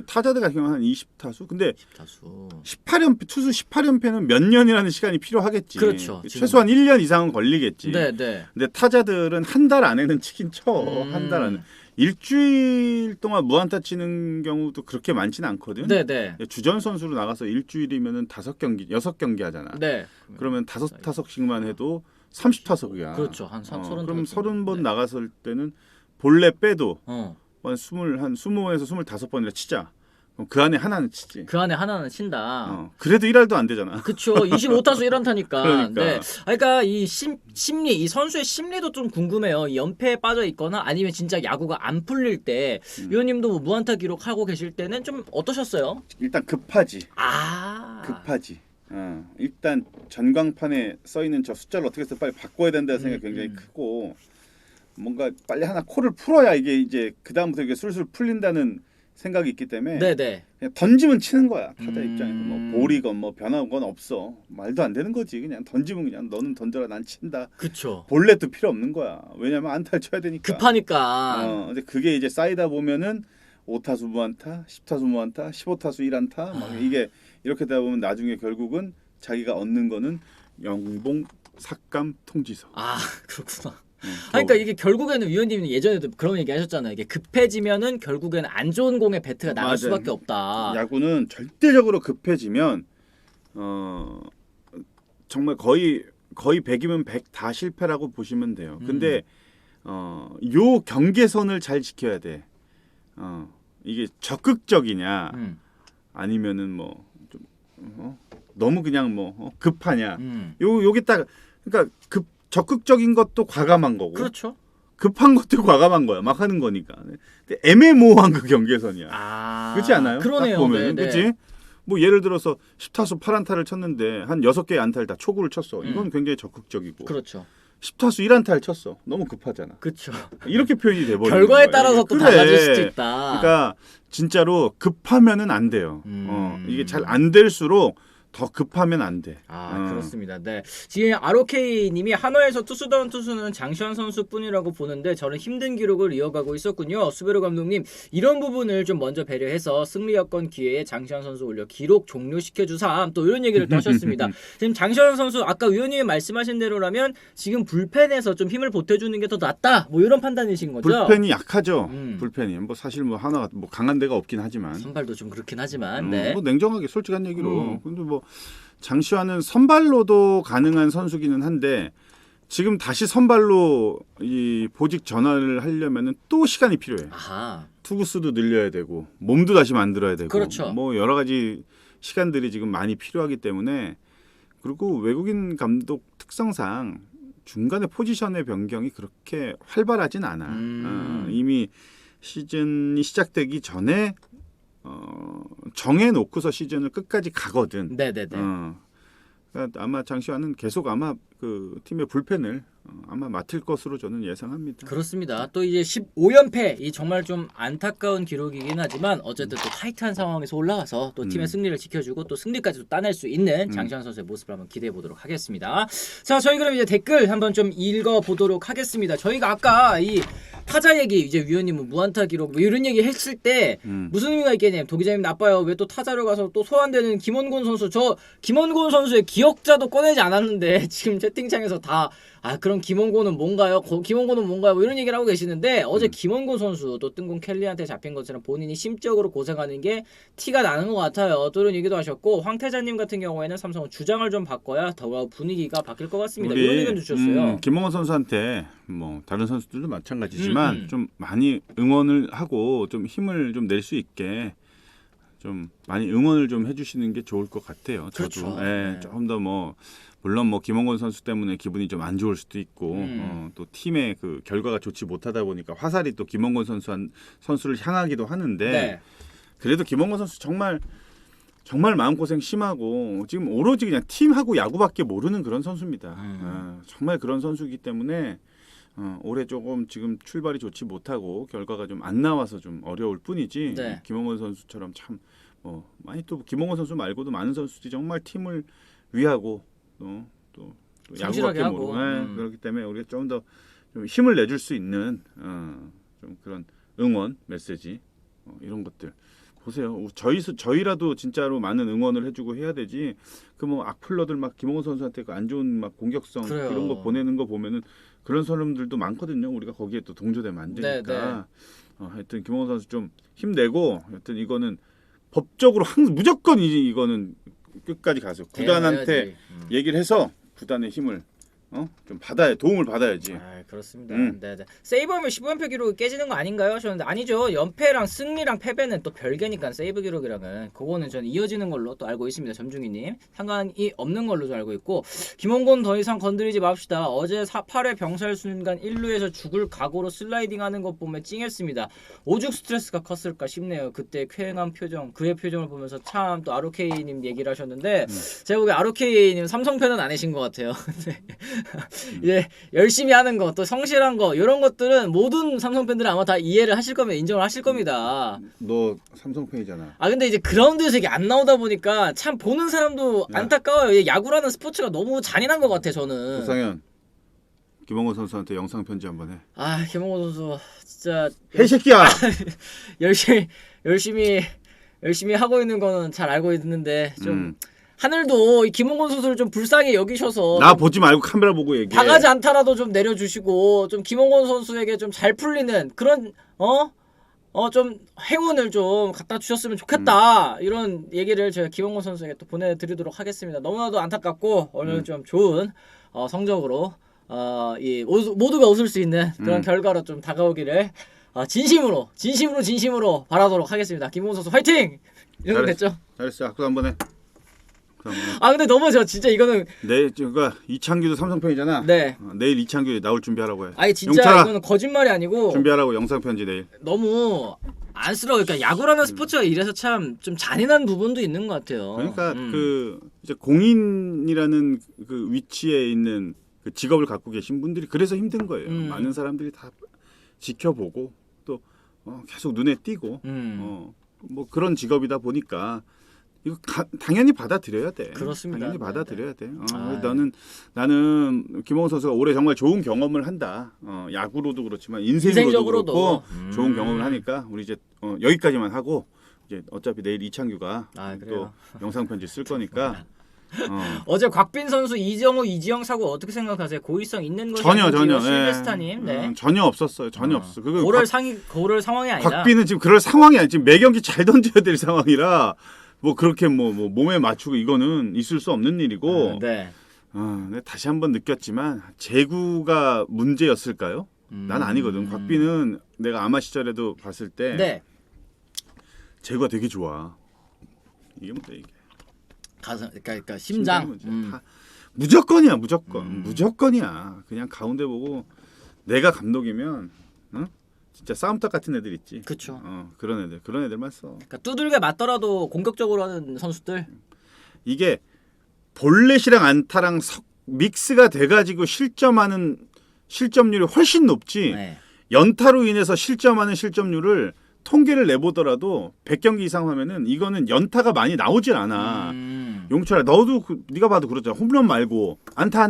B: 타자들 같은 경우는 한 20타수. 근데
A: 타수.
B: 18연패 투수 18연패는 몇 년이라는 시간이 필요하겠지.
A: 그렇죠.
B: 최소한 1년 이상은 걸리겠지.
A: 네, 네.
B: 근데 타자들은 한 달 안에는 치긴 쳐. 한 달 안에. 일주일 동안 무안타 치는 경우도 그렇게 많지는 않거든.
A: 네, 네.
B: 주전 선수로 나가서 일주일이면은 5경기, 6경기 하잖아.
A: 네.
B: 그러면 5타석씩만 해도 30타석이야.
A: 그렇죠. 한 30.
B: 그럼 30번
A: 네.
B: 나갔을 때는 본래 빼도
A: 어.
B: 한 20번에서 25번이라 치자. 그럼 그 안에 하나는 치지.
A: 그 안에 하나는 친다.
B: 그래도 1할도 안 되잖아.
A: 그쵸. 25타수 1안타니까.
B: 그러니까.
A: 네. 그러니까 이 심리, 이 선수의 심리도 좀 궁금해요. 이 연패에 빠져 있거나 아니면 진짜 야구가 안 풀릴 때 위원님도 뭐 무안타 기록하고 계실 때는 좀 어떠셨어요?
B: 일단 급하지.
A: 아.
B: 급하지. 일단 전광판에 써 있는 저 숫자를 어떻게 해서 빨리 바꿔야 된다는 생각이 굉장히 크고 뭔가 빨리 하나 코를 풀어야 이게 이제 그 다음부터 이게 술술 풀린다는 생각이 있기 때문에
A: 네네.
B: 그냥 던지면 치는 거야. 타자 입장에서 뭐 볼이건 뭐 변화건 건 없어. 말도 안 되는 거지. 그냥 던지면 그냥 너는 던져라 난 친다.
A: 그쵸.
B: 볼넷도 필요 없는 거야. 왜냐면 안타를 쳐야 되니까.
A: 급하니까.
B: 근데 그게 이제 쌓이다 보면은 5타수 무안타, 10타수 무안타, 15타수 1안타 막 이게 이렇게 되다 보면 나중에 결국은 자기가 얻는 거는 영봉 삭감 통지서.
A: 아 그렇구나. 그러니까 이게 결국에는 위원님이 예전에도 그런 얘기 하셨잖아요. 이게 급해지면은 결국에는 안 좋은 공에 배트가 나갈
B: 맞아요.
A: 수밖에 없다.
B: 야구는 절대적으로 급해지면 정말 거의 100이면 100 다 실패라고 보시면 돼요. 근데 요 경계선을 잘 지켜야 돼. 이게 적극적이냐 아니면은 뭐 좀 너무 그냥 뭐 급하냐. 요게 딱 그러니까 적극적인 것도 과감한 거고.
A: 그렇죠.
B: 급한 것도 과감한 거야. 막 하는 거니까. 근데 애매모호한 그 경계선이야.
A: 아.
B: 그렇지 않아요?
A: 그러네요.
B: 딱 보면.
A: 네네.
B: 그렇지? 뭐 예를 들어서 10타수 8안타를 쳤는데 한 6개의 안타를 다 초구를 쳤어. 이건 굉장히 적극적이고.
A: 그렇죠.
B: 10타수 1안타를 쳤어. 너무 급하잖아.
A: 그렇죠.
B: 이렇게 표현이 돼 버리는
A: 결과에
B: 거야.
A: 따라서 또
B: 그래.
A: 달라질 수도 있다.
B: 그러니까 진짜로 급하면은 안 돼요. 이게 잘 안 될수록 더 급하면 안 돼.
A: 그렇습니다. 네. 지금 ROK님이 한화에서 투수다운 투수는 장시환 선수뿐이라고 보는데 저는 힘든 기록을 이어가고 있었군요. 수베르 감독님 이런 부분을 좀 먼저 배려해서 승리 여건 기회에 장시환 선수 올려 기록 종료시켜 주삼 또 이런 얘기를 또 하셨습니다. 지금 장시환 선수 아까 위원님이 말씀하신 대로라면 지금 불펜에서 좀 힘을 보태주는 게 더 낫다. 뭐 이런 판단이신 거죠?
B: 불펜이 약하죠. 불펜이 뭐 사실 뭐 하나가 뭐 강한 데가 없긴 하지만
A: 선발도 좀 그렇긴 하지만 네.
B: 뭐 냉정하게 솔직한 얘기로 근데 뭐 장시환은 선발로도 가능한 선수기는 한데 지금 다시 선발로 이 보직 전환을 하려면은 또 시간이 필요해. 투구수도 늘려야 되고 몸도 다시 만들어야 되고
A: 그렇죠.
B: 뭐 여러 가지 시간들이 지금 많이 필요하기 때문에 그리고 외국인 감독 특성상 중간에 포지션의 변경이 그렇게 활발하진 않아. 이미 시즌이 시작되기 전에 정해놓고서 시즌을 끝까지 가거든.
A: 네네네.
B: 그러니까 아마 장시환은 계속 아마 그 팀의 불펜을 아마 맡을 것으로 저는 예상합니다.
A: 그렇습니다. 또 이제 15연패 이 정말 좀 안타까운 기록이긴 하지만 어쨌든 또 타이트한 상황에서 올라와서 또 팀의 승리를 지켜주고 또 승리까지도 따낼 수 있는 장시환 선수의 모습을 한번 기대해 보도록 하겠습니다. 자, 저희 그럼 이제 댓글 한번 좀 읽어 보도록 하겠습니다. 저희가 아까 이 타자 얘기 이제 위원님은 무안타 기록 뭐 이런 얘기 했을 때 무슨 의미가 있겠냐면 도기자님 나빠요. 왜 또 타자로 가서 또 소환되는 김원곤 선수 저 김원곤 선수의 기억자도 꺼내지 않았는데 지금 채팅창에서 다 그럼 김원곤은 뭔가요? 김원곤은 뭔가요? 뭐 이런 얘기를 하고 계시는데 어제 김원곤 선수 또 뜬공 켈리한테 잡힌 것처럼 본인이 심적으로 고생하는 게 티가 나는 것 같아요. 또 이런 얘기도 하셨고 황태자님 같은 경우에는 삼성은 주장을 좀 바꿔야 더 분위기가 바뀔 것 같습니다. 이런 의견도 주셨어요.
B: 김원곤 선수한테 뭐 다른 선수들도 마찬가지지만 좀 많이 응원을 하고 좀 힘을 좀 낼 수 있게 좀 많이 응원을 좀 해주시는 게 좋을 것 같아요.
A: 그렇죠.
B: 저도 조금 더 뭐 물론 뭐 김원곤 선수 때문에 기분이 좀 안 좋을 수도 있고 또 팀의 그 결과가 좋지 못하다 보니까 화살이 또 김원곤 선수를 향하기도 하는데 그래도 김원곤 선수 정말 마음고생 심하고 지금 오로지 그냥 팀하고 야구밖에 모르는 그런 선수입니다. 정말 그런 선수이기 때문에 올해 조금 지금 출발이 좋지 못하고 결과가 좀 안 나와서 좀 어려울 뿐이지 김원곤 선수처럼 참 많이 또 김원곤 선수 말고도 많은 선수들이 정말 팀을 위하고 또 야구밖에 모르고 그렇기 때문에 우리가 좀 더 좀 힘을 내줄 수 있는 좀 그런 응원 메시지 이런 것들 보세요. 저희라도 진짜로 많은 응원을 해주고 해야 되지. 그 뭐 악플러들 막 김원곤 선수한테 그 안 좋은 막 공격성 이런 거 보내는 거 보면은 그런 사람들도 많거든요. 우리가 거기에 또 동조되면 안 되니까. 하여튼 김원곤 선수 좀 힘내고 하여튼 이거는 법적으로 무조건 이거는 끝까지 가서 구단한테 얘기를 해서 구단의 힘을 좀 도움을 받아야지.
A: 그렇습니다. 네네. 세이브하면 15연패 기록이 깨지는 거 아닌가요? 하셨는데 아니죠. 연패랑 승리랑 패배는 또 별개니까 세이브 기록이랑은 그거는 저는 이어지는 걸로 또 알고 있습니다. 점중이님 상관이 없는 걸로 좀 알고 있고 김원곤 더 이상 건드리지 맙시다. 어제 8회 병살 순간 1루에서 죽을 각오로 슬라이딩하는 것 보면 찡했습니다. 오죽 스트레스가 컸을까 싶네요. 그때 쾌행한 표정 그의 표정을 보면서 참 또 ROK님 얘기를 하셨는데 제가 보기에 ROK님 삼성 팬은 아니신 것 같아요. 예, 열심히 하는 거, 또 성실한 거 이런 것들은 모든 삼성 팬들은 아마 다 이해를 하실 겁니다. 인정을 하실 겁니다.
B: 너 삼성 팬이잖아.
A: 근데 이제 그라운드에서 이게 안 나오다 보니까 참 보는 사람도 안타까워요. 야구라는 스포츠가 너무 잔인한 것 같아 저는.
B: 조상현, 김원곤 선수한테 영상 편지 한번 해.
A: 김원곤 선수 진짜
B: 해새끼야.
A: 열심히 하고 있는 거는 잘 알고 있는데 좀. 하늘도 이 김원곤 선수를 좀 불쌍히 여기셔서
B: 나 보지 말고 카메라 보고 얘기해.
A: 당하지 않다라도 좀 내려주시고 좀 김원곤 선수에게 좀 잘 풀리는 그런 좀 행운을 좀 갖다 주셨으면 좋겠다 이런 얘기를 제가 김원곤 선수에게 또 보내드리도록 하겠습니다. 너무나도 안타깝고 오늘 좀 좋은 성적으로 이 모두가 웃을 수 있는 그런 결과로 좀 다가오기를 진심으로 바라도록 하겠습니다. 김원곤 선수 화이팅! 이런 거 됐죠?
B: 잘했어. 악수 한번 해.
A: 근데 너무 진짜 이거는
B: 그러니까 이창규도 삼성 팬이잖아.
A: 네.
B: 내일 이창규 나올 준비하라고 해.
A: 진짜 용차라, 이거는 거짓말이 아니고
B: 준비하라고 영상 편지 내일.
A: 너무 안쓰러워. 그러니까 야구라는 스포츠가 이래서 참 좀 잔인한 부분도 있는 것 같아요.
B: 그러니까 그 이제 공인이라는 그 위치에 있는 그 직업을 갖고 계신 분들이 그래서 힘든 거예요. 많은 사람들이 다 지켜보고 또 계속 눈에 띄고 뭐 그런 직업이다 보니까 이거 당연히 받아들여야 돼.
A: 그렇습니다.
B: 당연히
A: 네,
B: 받아들여야 돼.
A: 아,
B: 나는 김홍원 선수가 올해 정말 좋은 경험을 한다. 야구로도 그렇지만 인생으로도
A: 인생적으로도.
B: 그렇고 좋은 경험을 하니까 우리 이제 여기까지만 하고 이제 어차피 내일 이창규가 또
A: 그래요?
B: 영상 편지 쓸 거니까.
A: 어제 곽빈 선수 이정우 이지영 사고 어떻게 생각하세요? 고의성 있는 것이
B: 전혀
A: 실베스타님. 네.
B: 전혀 없었어요. 전혀 없어. 그거
A: 고럴 상황이 아니다.
B: 곽빈은 지금 그럴 상황이 아니. 지금 매 경기 잘 던져야 될 상황이라 뭐 그렇게 뭐 몸에 맞추고 이거는 있을 수 없는 일이고.
A: 네.
B: 근데 다시 한번 느꼈지만 제구가 문제였을까요? 난 아니거든. 곽빈은 내가 아마 시절에도 봤을 때
A: 네.
B: 제구가 되게 좋아. 이게 뭔데 이게?
A: 가슴 그러니까 심장.
B: 다 무조건이야, 무조건이야. 그냥 가운데 보고 내가 감독이면 진짜 싸움닭 같은 애들 있지.
A: 그렇죠.
B: 그런 애들만 써.
A: 그러니까 두들겨 맞더라도 공격적으로 하는 선수들.
B: 이게 볼넷이랑 안타랑 믹스가 돼가지고 실점률이 훨씬 높지.
A: 네.
B: 연타로 인해서 실점하는 실점률을 통계를 내보더라도 100경기 이상 하면은 이거는 연타가 많이 나오질 않아. 용철아, 너도 네가 봐도 그렇잖아. 홈런 말고 안타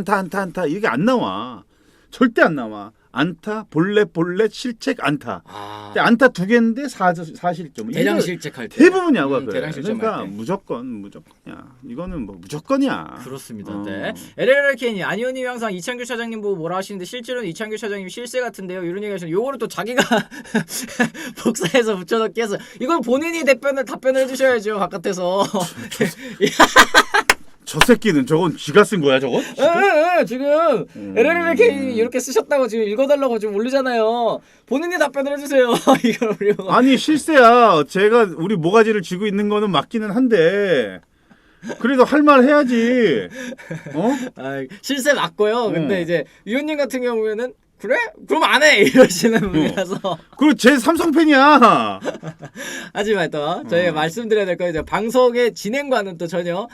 B: 이게 안 나와. 절대 안 나와. 안타, 볼넷, 실책, 안타. 근데 안타 2개인데 4실점.
A: 대량 실책할 때.
B: 대부분 야구가 그래.
A: 대량 실점할
B: 그러니까
A: 때.
B: 무조건이야. 이거는 뭐 무조건이야.
A: 그렇습니다. 네. LLK님 안희원님 항상 이창규 차장님 보고 뭐라 하시는데 실제로는 이창규 차장님 실세 같은데요. 이런 얘기 하시는. 요거를 또 자기가 복사해서 붙여넣기 해서 이건 본인이 답변을 해주셔야죠. 바깥에서.
B: 저 새끼는 저건 지가 쓴 거야 저건?
A: 지금 LLK 이렇게 쓰셨다고 지금 읽어달라고 지금 올리잖아요. 본인이 답변을 해주세요. 이걸 우리가.
B: 아니 실세야. 제가 우리 모가지를 쥐고 있는 거는 맞기는 한데 그래도 할 말 해야지.
A: 실세 맞고요. 근데 이제 위원님 같은 경우에는 그래? 그럼 안 해! 이러시는 분이라서.
B: 그리고 제 삼성 팬이야.
A: 하지만 또 저희가 말씀드려야 될 거는 방송의 진행과는 또 전혀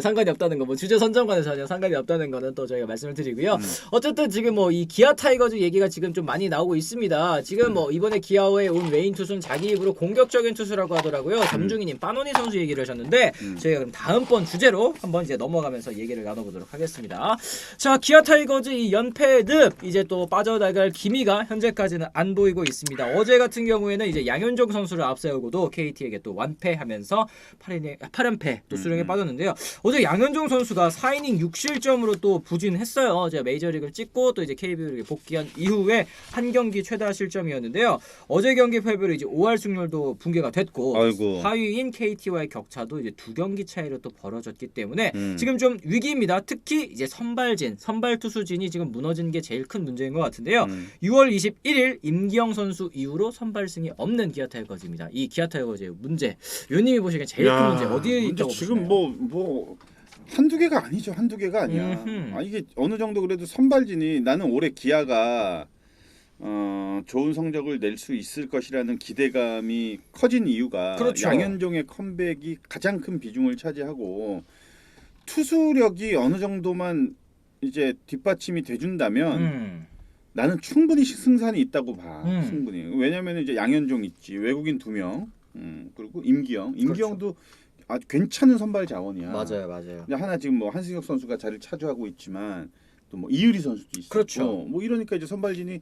A: 상관이 없다는 거, 뭐 주제 선정과는 전혀 상관이 없다는 거는 또 저희가 말씀을 드리고요. 어쨌든 지금 뭐 이 기아 타이거즈 얘기가 지금 좀 많이 나오고 있습니다. 지금 뭐 이번에 기아에 온 외인 투수는 자기 입으로 공격적인 투수라고 하더라고요. 점중이님 빠노니 선수 얘기를 하셨는데 저희가 그럼 다음번 주제로 한번 이제 넘어가면서 얘기를 나눠보도록 하겠습니다. 자, 기아 타이거즈 이 연패 늪 이제 또 빠져나갈 기미가 현재까지는 안 보이고 있습니다. 어제 같은 경우에는 이제 양현종 선수를 앞세우고도 KT에게 또 완패하면서 8연패 또 수령에 빠졌는데요. 어제 양현종 선수가 4이닝 6실점으로 또 부진했어요. 제가 메이저리그를 찍고 또 이제 KBO에 복귀한 이후에 한 경기 최다 실점이었는데요. 어제 경기 패배로 이제 5할 승률도 붕괴가 됐고
B: 아이고.
A: 하위인 KT와의 격차도 이제 2경기 차이로 또 벌어졌기 때문에 지금 좀 위기입니다. 특히 이제 선발 투수진이 지금 무너진 게 제일 큰 문제인 것 같은데요. 6월 21일 임기영 선수 이후로 선발승이 없는 기아 타이거즈입니다. 이 기아 타이거즈의 문제, 위원님이 보시기엔 제일 큰 문제 어디에 있다고
B: 지금
A: 보시나요?
B: 뭐 한두 개가 아니죠. 한두 개가 아니야. 이게 어느 정도 그래도 선발진이 나는 올해 기아가 좋은 성적을 낼 수 있을 것이라는 기대감이 커진 이유가
A: 그렇죠.
B: 양현종의 컴백이 가장 큰 비중을 차지하고 투수력이 어느 정도만 이제 뒷받침이 돼준다면 나는 충분히 승산이 있다고 봐. 충분히. 왜냐면 이제 양현종 있지, 외국인 2명, 그리고 임기영도 아주 괜찮은 선발 자원이야.
A: 맞아요.
B: 근데 하나 지금 뭐 한승혁 선수가 자리를 차지하고 있지만 또 뭐 이유리 선수도 있고,
A: 그렇죠.
B: 뭐 이러니까 이제 선발진이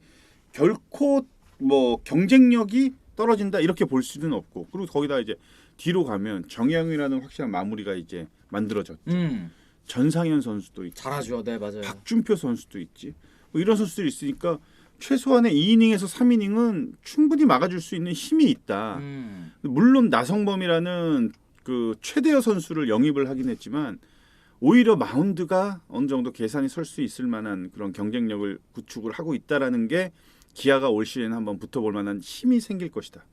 B: 결코 뭐 경쟁력이 떨어진다 이렇게 볼 수는 없고, 그리고 거기다 이제 뒤로 가면 정영이라는 확실한 마무리가 이제 만들어졌죠. 전상현 선수도 있고,
A: 잘하죠. 네, 맞아요.
B: 박준표 선수도 있지. 뭐 이런 선수들이 있으니까 최소한의 2이닝에서 3이닝은 충분히 막아줄 수 있는 힘이 있다. 물론 나성범이라는 그 최대어 선수를 영입을 하긴 했지만 오히려 마운드가 어느 정도 계산이 설 수 있을 만한 그런 경쟁력을 구축을 하고 있다라는 게 기아가 올 시즌 한번 붙어볼 만한 힘이 생길 것이다.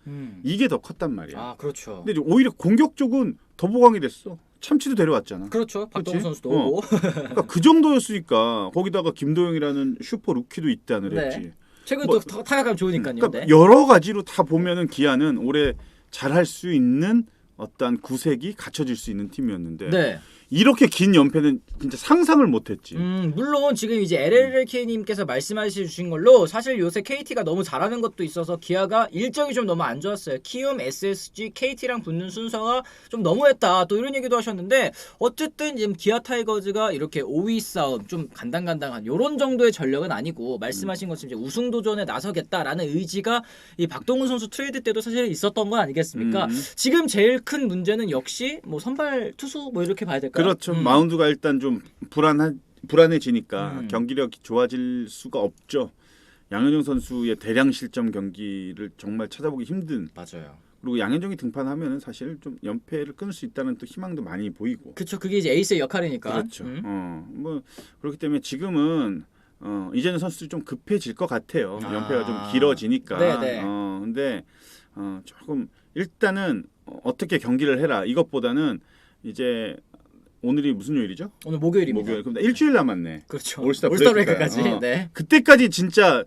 B: 이게 더 컸단 말이야.
A: 아, 그렇죠.
B: 근데 오히려 공격 쪽은 더 보강이 됐어. 참치도 데려왔잖아.
A: 그렇죠. 박동훈
B: 그치?
A: 선수도 오고.
B: 그러니까 그 정도였으니까 거기다가 김도영이라는 슈퍼 루키도 있다는 그랬지.
A: 네. 최근 또 타격감 좋으니까요.
B: 그러니까
A: 네.
B: 여러 가지로 다 보면은 기아는 올해 잘할 수 있는 어떠한 구색이 갖춰질 수 있는 팀이었는데
A: 네.
B: 이렇게 긴 연패는 진짜 상상을 못했지.
A: 물론 지금 이제 LLK님께서 말씀해 주신 걸로 사실 요새 KT가 너무 잘하는 것도 있어서 기아가 일정이 좀 너무 안 좋았어요. 키움, SSG, KT랑 붙는 순서가 좀 너무했다. 또 이런 얘기도 하셨는데 어쨌든 지금 기아 타이거즈가 이렇게 5위 싸움 좀 간당간당한 이런 정도의 전력은 아니고 말씀하신 것처럼 이제 우승 도전에 나서겠다라는 의지가 이 박동훈 선수 트레이드 때도 사실 있었던 거 아니겠습니까? 지금 제일 큰 문제는 역시 뭐 선발 투수 뭐 이렇게 봐야 될까요?
B: 그렇죠. 마운드가 일단 좀 불안해지니까 경기력이 좋아질 수가 없죠. 양현종 선수의 대량 실점 경기를 정말 찾아보기 힘든.
A: 맞아요.
B: 그리고 양현종이 등판하면은 사실 좀 연패를 끊을 수 있다는 또 희망도 많이 보이고.
A: 그렇죠. 그게 이제 에이스의 역할이니까.
B: 그렇죠. 뭐 그렇기 때문에 지금은 이제는 선수들이 좀 급해질 것 같아요. 연패가 좀 길어지니까.
A: 네네.
B: 근데 조금 일단은 어떻게 경기를 해라. 이것보다는 이제 오늘이 무슨 요일이죠?
A: 오늘 목요일입니다.
B: 목요일. 그럼 일주일 남았네.
A: 그렇죠.
B: 올스타
A: 브레이크까지.
B: 브레이크까지.
A: 네.
B: 그때까지 진짜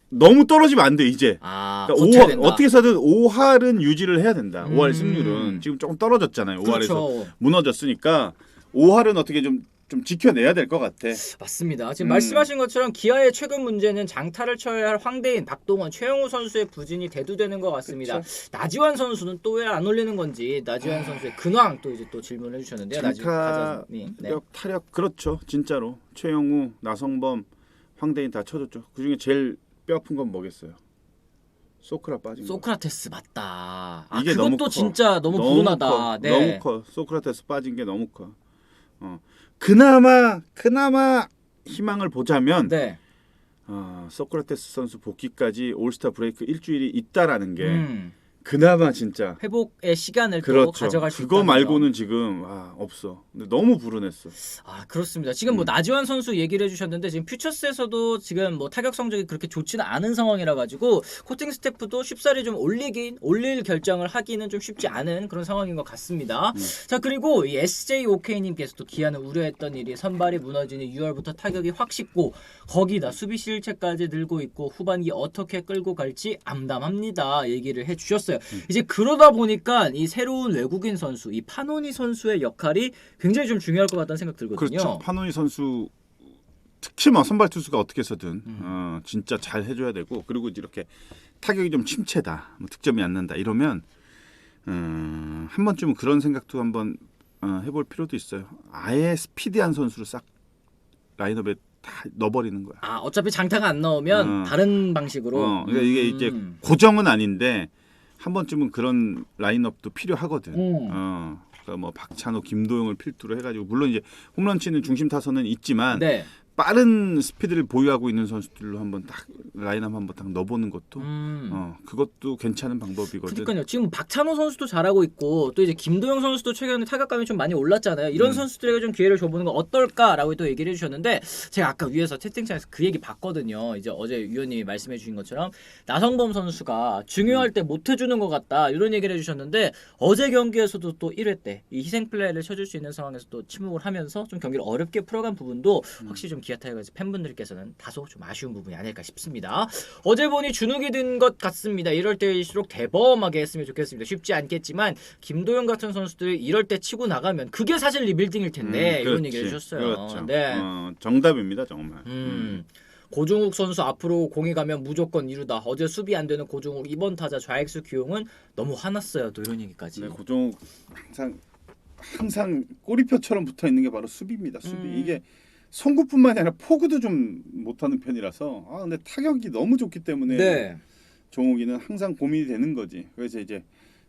B: 너무 떨어지면 안 돼 이제. 그러니까
A: 버텨야 된다.
B: 어떻게 해서든 5할은 유지를 해야 된다. 5할 승률은 지금 조금 떨어졌잖아요. 5할에서
A: 그렇죠.
B: 무너졌으니까 5할은 어떻게 좀 지켜내야 될 것 같아.
A: 맞습니다. 지금 말씀하신 것처럼 기아의 최근 문제는 장타를 쳐야 할 황대인, 박동원, 최영우 선수의 부진이 대두되는 것 같습니다.
B: 그쵸.
A: 나지완 선수는 또 왜 안 올리는 건지 나지완 선수의 근황 또 이제 또 질문을 해주셨는데요.
B: 장타력, 타력 그렇죠. 진짜로 최영우, 나성범, 황대인 다 쳐줬죠. 그중에 제일 뼈 아픈 건 뭐겠어요? 소크라 빠진 거.
A: 소크라테스 맞다.
B: 이게
A: 그것도
B: 너무 커.
A: 진짜 너무 불운하다.
B: 커.
A: 네.
B: 너무 커. 소크라테스 빠진 게 너무 커. 그나마 희망을 보자면
A: 네.
B: 소크라테스 선수 복귀까지 올스타 브레이크 일주일이 있다라는 게 그나마 진짜
A: 회복의 시간을
B: 그렇죠.
A: 또 가져갈 수
B: 그거
A: 있다는
B: 말고는
A: 점.
B: 지금 없어. 근데 너무 불운했어.
A: 그렇습니다. 지금 뭐 나지완 선수 얘기를 해주셨는데 지금 퓨처스에서도 지금 뭐 타격 성적이 그렇게 좋지는 않은 상황이라 가지고 코칭 스태프도 쉽사리 좀 올릴 결정을 하기는 좀 쉽지 않은 그런 상황인 것 같습니다. 자 그리고 이 SJOK님께서 또 기아는 우려했던 일이 선발이 무너지는 6월부터 타격이 확 식고 거기다 수비 실책까지 늘고 있고 후반기 어떻게 끌고 갈지 암담합니다. 얘기를 해주셨어요. 이제 그러다 보니까 이 새로운 외국인 선수 이 파노니 선수의 역할이 굉장히 좀 중요할 것 같다는 생각 들거든요.
B: 그렇죠. 파노니 선수 특히 뭐 선발 투수가 어떻게 해서든 진짜 잘 해줘야 되고 그리고 이렇게 타격이 좀 침체다, 뭐 득점이 안 난다 이러면 한 번쯤은 그런 생각도 한번 해볼 필요도 있어요. 아예 스피디한 선수를 싹 라인업에 다 넣어버리는 거야.
A: 어차피 장타가 안 나오면 다른 방식으로.
B: 그러니까 이게 이제 고정은 아닌데 한 번쯤은 그런 라인업도 필요하거든. 그러니까 뭐 박찬호, 김도영을 필두로 해가지고 물론 이제 홈런 치는 중심 타선은 있지만
A: 네.
B: 빠른 스피드를 보유하고 있는 선수들로 한번 딱 라인업 한번 딱 넣어보는 것도 그것도 괜찮은 방법이거든.
A: 그러니까요. 지금 박찬호 선수도 잘하고 있고 또 이제 김도영 선수도 최근에 타격감이 좀 많이 올랐잖아요. 이런 선수들에게 좀 기회를 줘보는 건 어떨까라고 또 얘기를 해주셨는데 제가 아까 위에서 채팅창에서 그 얘기 봤거든요. 이제 어제 위원님이 말씀해주신 것처럼 나성범 선수가 중요할 때 못 해주는 것 같다 이런 얘기를 해주셨는데 어제 경기에서도 또 1회 때 이 희생 플레이를 쳐줄 수 있는 상황에서 또 침묵을 하면서 좀 경기를 어렵게 풀어간 부분도 확실히 좀 기아 타이거즈 팬분들께서는 다소 좀 아쉬운 부분이 아닐까 싶습니다. 어제 보니 주눅이 든 것 같습니다. 이럴 때일수록 대범하게 했으면 좋겠습니다. 쉽지 않겠지만 김도영 같은 선수들이 이럴 때 치고 나가면 그게 사실 리빌딩일 텐데 이런 얘기를 해주셨어요.
B: 그렇죠.
A: 네.
B: 정답입니다 정말.
A: 고종욱 선수 앞으로 공이 가면 무조건 이루다. 어제 수비 안 되는 고종욱 이번 타자 좌익수 기용은 너무 화났어요. 또 이런 얘기까지.
B: 네, 고종욱 항상 꼬리표처럼 붙어 있는 게 바로 수비입니다. 수비 이게 송구뿐만이 아니라 포구도 좀 못하는 편이라서 근데 타격이 너무 좋기 때문에
A: 네.
B: 종욱이는 항상 고민이 되는 거지. 그래서 이제